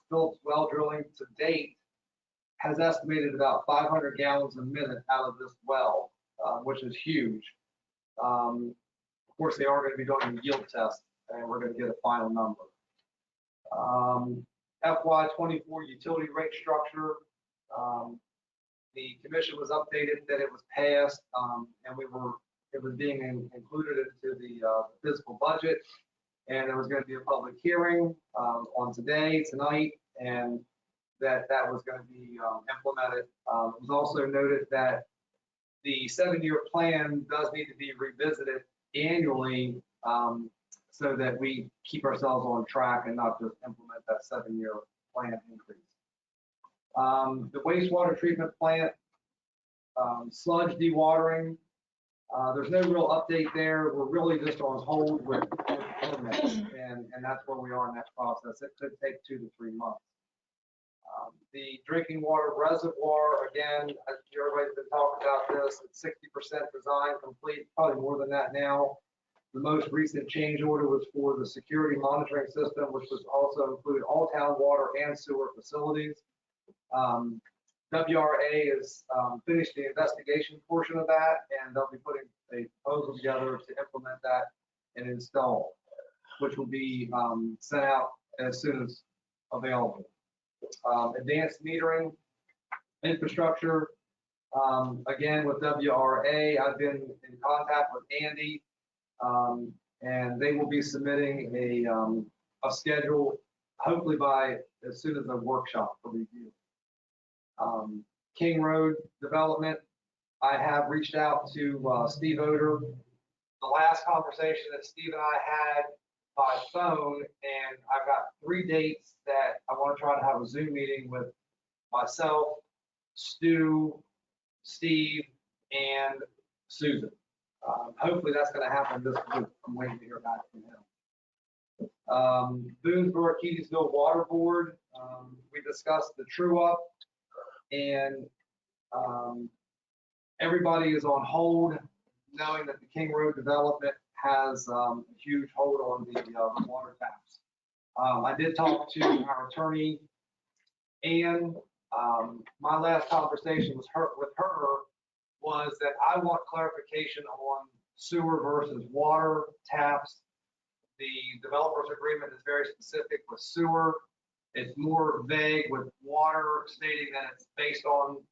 Phillips Well Drilling to date has estimated about 500 gallons a minute out of this well, which is huge. Of course, they are going to be doing a yield test, and we're going to get a final number. FY24 utility rate structure. The commission was updated that it was passed, and it was being included into the fiscal budget, and there was going to be a public hearing on tonight, and that was going to be implemented. It was also noted that the 7-year plan does need to be revisited annually so that we keep ourselves on track and not just implement that 7-year plan increase. The wastewater treatment plant, sludge dewatering, there's no real update there. We're really just on hold with permits, and that's where we are in that process. It could take 2 to 3 months. The drinking water reservoir, again, everybody's been talking about this. It's 60% design complete, probably more than that now. The most recent change order was for the security monitoring system, which was also include all town water and sewer facilities. WRA has finished the investigation portion of that, and they'll be putting a proposal together to implement that and install, which will be sent out as soon as available. Advanced metering infrastructure, again with WRA, I've been in contact with Andy, and they will be submitting a schedule, hopefully by as soon as the workshop for review. King Road development, I have reached out to Steve Oder. The last conversation that Steve and I had by phone, and I've got 3 dates that I want to try to have a Zoom meeting with myself, Stu, Steve, and Susan. Hopefully that's going to happen this week. I'm waiting to hear back from him. Boonesboro-Keedysville Water Board, we discussed the true up, and everybody is on hold, knowing that the King Road development has a huge hold on the water taps. I did talk to our attorney, and my last conversation with her was that I want clarification on sewer versus water taps. The developer's agreement is very specific with sewer. It's more vague with water, stating that it's based on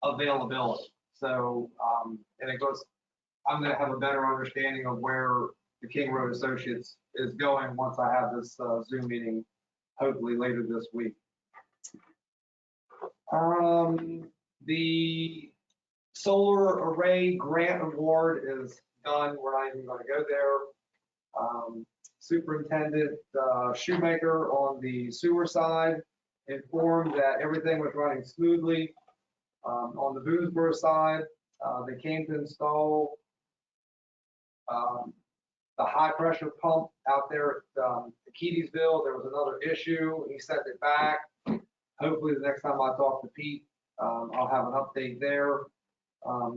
availability. So, and it goes, I'm going to have a better understanding of where the King Road Associates is going once I have this Zoom meeting, hopefully later this week. The solar array grant award is done. We're not even going to go there. Superintendent Shoemaker on the sewer side informed that everything was running smoothly. On the Boonesboro side, they came to install the high pressure pump out there at Keedysville. There was another issue. He sent it back. Hopefully the next time I talk to Pete, I'll have an update there.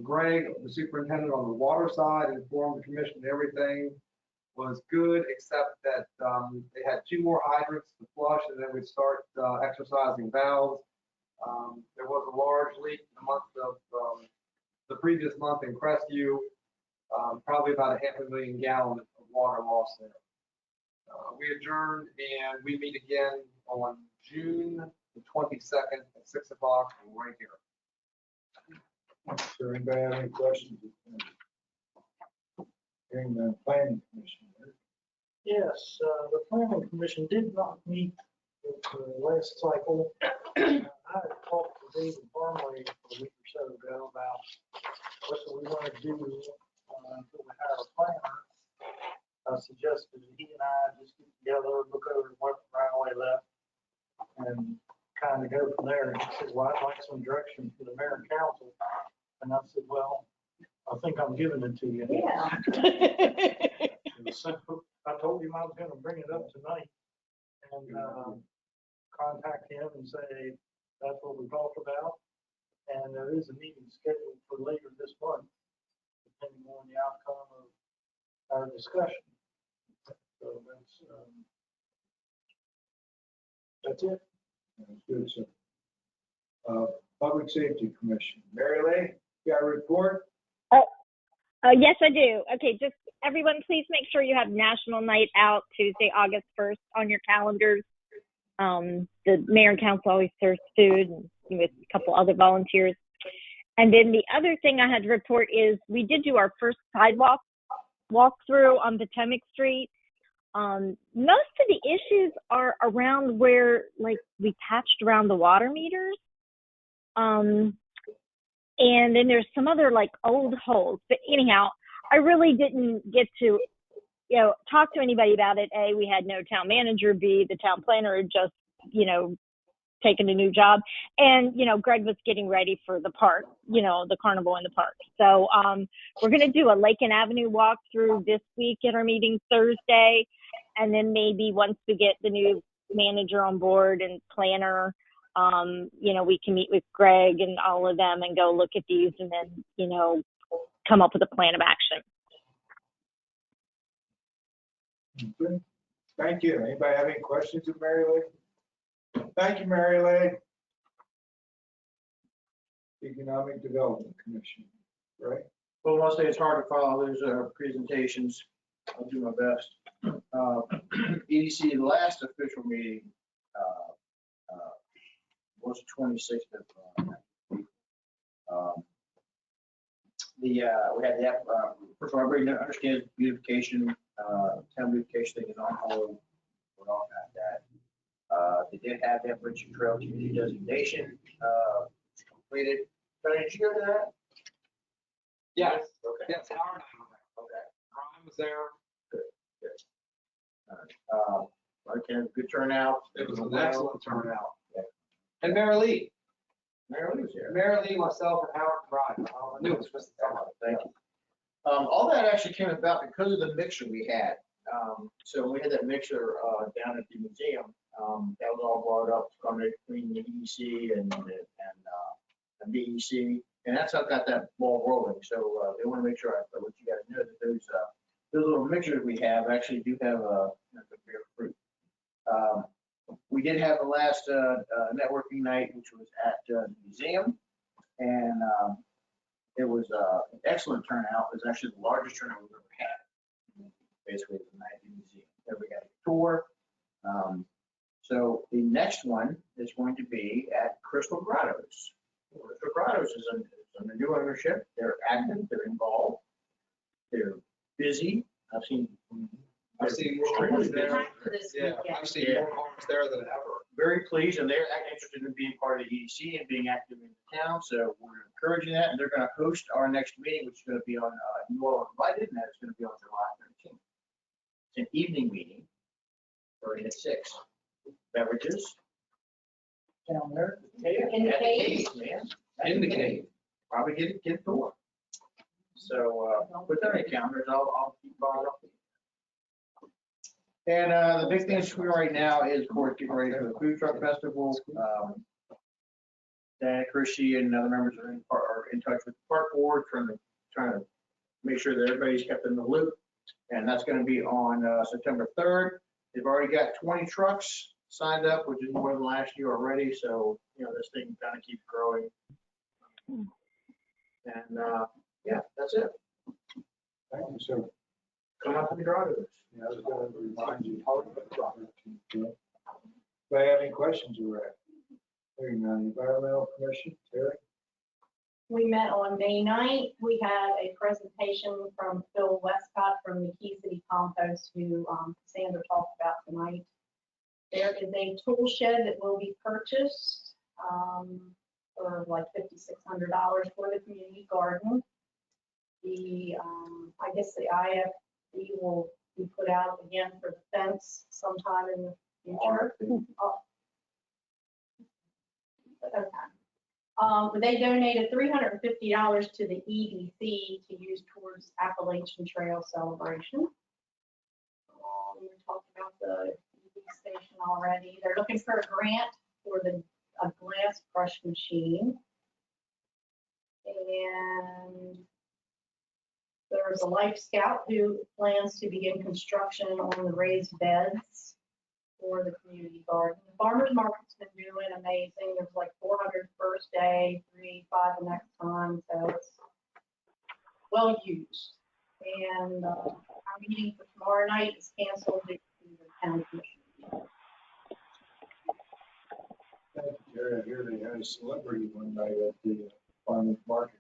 Greg, the superintendent on the water side, informed the commission that everything was good, except that they had 2 more hydrants to flush, and then we'd start exercising valves. There was a large leak in the month of the previous month in Crestview, probably about 500,000 gallons of water loss there. We adjourned, and we meet again on June the 22nd at 6 o'clock right here. Does anybody have any questions? Hearing the planning commission. Yes, the planning commission did not meet with the last cycle. I had talked to David Barmley a week or so ago about what do we want to do until we hire a planner. I suggested that he and I just get together, look over what the right away left, and kind of go from there. And he said, well, I'd like some direction for the mayor and council. And I said, well, I think I'm giving it to you. Yeah. So I told him I was going to bring it up tonight and contact him and say, that's what we talked about. And there is a meeting scheduled for later this month, depending on the outcome of our discussion. So that's it. That's good, sir. Public Safety Commission. Mary Lee, you got a report? Yes, I do. Okay, just everyone, please make sure you have National Night Out Tuesday, August 1st on your calendars. The mayor and council always serves food with a couple other volunteers. And then the other thing I had to report is we did do our first sidewalk walkthrough on Potomac Street. Most of the issues are around where, like, we patched around the water meters. And then there's some other, like, old holes. But anyhow, I really didn't get to, talk to anybody about it. A, we had no town manager. B, the town planner had just, taken a new job. And, Greg was getting ready for the park, the carnival in the park. So we're going to do a Lake and Avenue walkthrough this week at our meeting Thursday. And then maybe once we get the new manager on board and planner, we can meet with Greg and all of them and go look at these and then, come up with a plan of action. Okay. Thank you. Anybody have any questions of Mary Lee? Thank you, Mary Lee. Economic Development Commission, right? Well, mostly it's hard to follow those presentations. I'll do my best. EDC, the last official meeting was 26th of we had the first of all, everybody understands beautification, town beautification thing is on hold. We're all got that. They did have that Bridge Trail community designation completed. Tony, did you go to that? Yes. Okay. Yes, Howard and I were there. Okay. Ryan was there. Good. All right. Okay, good turnout. It was an excellent turnout. Yeah. And Mary Lee. Mary Lee was here. Mary Lee, myself, and Howard and Ryan. I knew it was just Thank you. All that actually came about because of the mixer we had. So we had that mixer down at the museum. That was all brought up from between the EDC and the BEC, and that's how I got that ball rolling. So they want to make sure I let you guys know that those little mixers we have actually do have bear fruit. We did have the last networking night, which was at the museum, and it was an excellent turnout. It was actually the largest turnout we've ever had. Basically, the night at the museum. Then we got a tour. So the next one is going to be at Crystal Grottos. Crystal Grottos is under new ownership. They're active. They're involved. They're busy. I've seen more cars there. Yeah, I've seen more cars there than ever. Very pleased, and they're interested in being part of the EDC and being active in the town. So we're encouraging that, and they're going to host our next meeting, which is going to be on you all invited, and that's going to be on July 13th. It's an evening meeting, starting at 6. Beverages. Down there. In the cave. Man. In the cave. Probably get a tour. So put that in calendars. I'll keep following up. And the big thing that's right now is, of course, getting ready for the food truck festival. Dan, Chrissy, and other members are in touch with the park board, trying to make sure that everybody's kept in the loop. And that's going to be on September 3rd. They've already got 20 trucks signed up, which is more than last year already. So, this thing kind of keeps growing. And yeah, that's it. Thank you, sir. Come up and drive with us. Yeah, I was going to remind you how to drive it. Do I have any questions, Rick? Hearing none. Environmental Commission, Terry? We met on May 9th. We had a presentation from Phil Westcott from the Key City Compost, who Sandra talked about tonight. There is a tool shed that will be purchased for like $5,600 for the community garden. I guess the IFB will be put out again for the fence sometime in the future. Okay. They donated $350 to the EDC to use towards Appalachian Trail celebration. We talked about the EV station already. They're looking for a grant for a glass brush machine. And there's a Life Scout who plans to begin construction on the raised beds for the community garden. The farmer's market's been doing amazing. There's like 400 first day, 385 the next time, so it's well used. And our meeting for tomorrow night is canceled due to the county commission. Thank you, Jerry. I hear they had a celebrity one night at the farmer's market.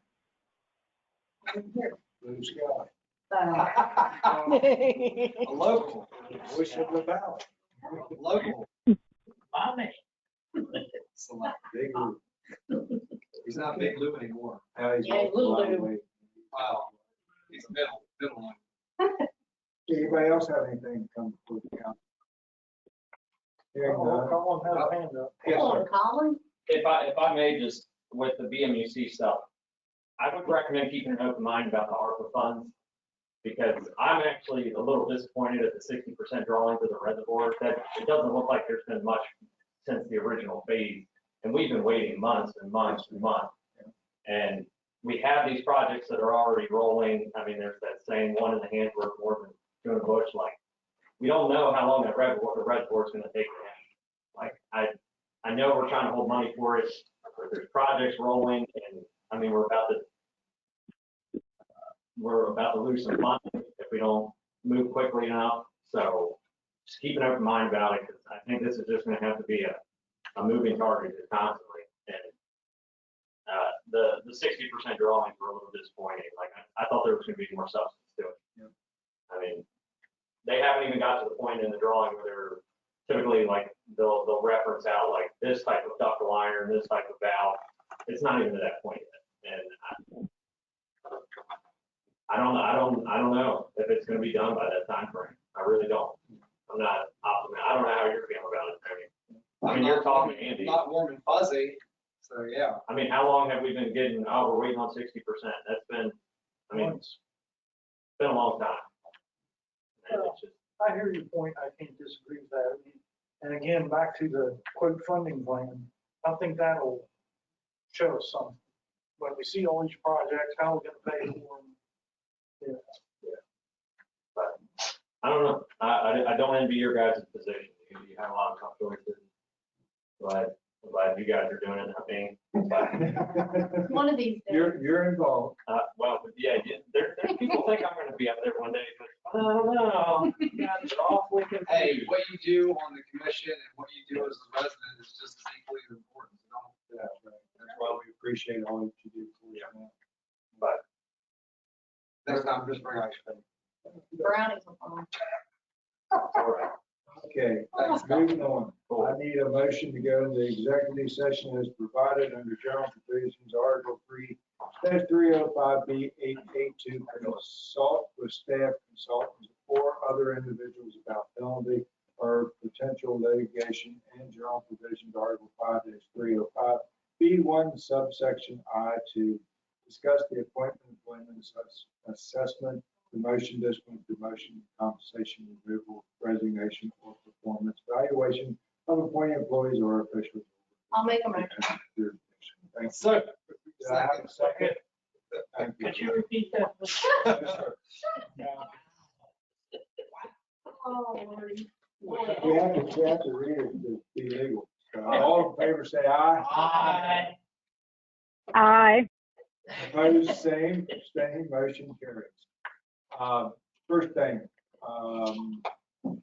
Blue Sky. A local, Voice of the Valley. local. Mommy. Select. Big Lou. He's not Big Lou anymore. Now he's Yeah, on the Little Lou. highway. Wow. He's middle one. Anybody else have anything to come before the council? Hearing none. Colin has a hand up. Yes, Hello, sir. Colin. If I may, just with the BMUC stuff, I would recommend keeping an open mind about the ARPA funds, because I'm actually a little disappointed at the 60% drawing to the reservoir. That it doesn't look like there's been much since the original phase, and we've been waiting months and months and months. And we have these projects that are already rolling. I mean, there's that saying, one in the hand worth more than two in the bush. Like, we don't know how long that reservoir is going to take to end. Like, I know we're trying to hold money for it, but there's projects rolling, and I mean, we're about to lose some money if we don't move quickly enough. So just keep an open mind about it, because I think this is just going to have to be a moving target constantly. And the 60% drawings were a little disappointing. Like, I thought there was going to be more substance to it. Yeah. I mean, they haven't even got to the point in the drawing where they're typically like they'll reference out like this type of ductile iron, this type of valve. It's not even to that point yet. And I don't know if it's going to be done by that time frame. I really don't. I'm not optimistic. I don't know how you're feeling about it, I mean, you're talking to Andy. Not warm and fuzzy, so yeah. I mean, how long have we been getting, oh, we're waiting on 60%? That's been, I mean, it's been a long time. And it's just, I hear your point. I can't disagree with that. And again, back to the quick funding plan, I think that'll show us something. When we see all these projects, how we're gonna pay for them. but I don't know. I don't envy your guys' position. You have a lot of tough choices. I'm glad you guys are doing it, not me. But, One of these days. You're involved. well, yeah, there's people think I'm going to be up there one day, but I don't know. You guys are awfully confused. Hey, what you do on the commission and what you do as a resident is just as equally as important. So don't, Yeah, right. That's why we appreciate all that you do for us. Yeah. But next time, just bring ice cream. Brownies are fine. all right. Okay, moving on. I need a motion to go into executive session as provided under general provisions, Article 3, Section 305B 882, consult with staff consultants or other individuals about penalty or potential litigation, and general provisions, Article 5-305 B1 subsection I to discuss the appointment, employment assessment, promotion, discipline, promotion, compensation, removal, resignation, or performance evaluation of appointed employees or officials. I'll make a motion. Thank you. So, Do I have a second? Thank you. Could you repeat that? Yes, sir. Oh, Lordy. We have to read it to be legal. So all in favor, say aye. Aye. Aye. Opposed, same, abstaining, motion carries. First thing,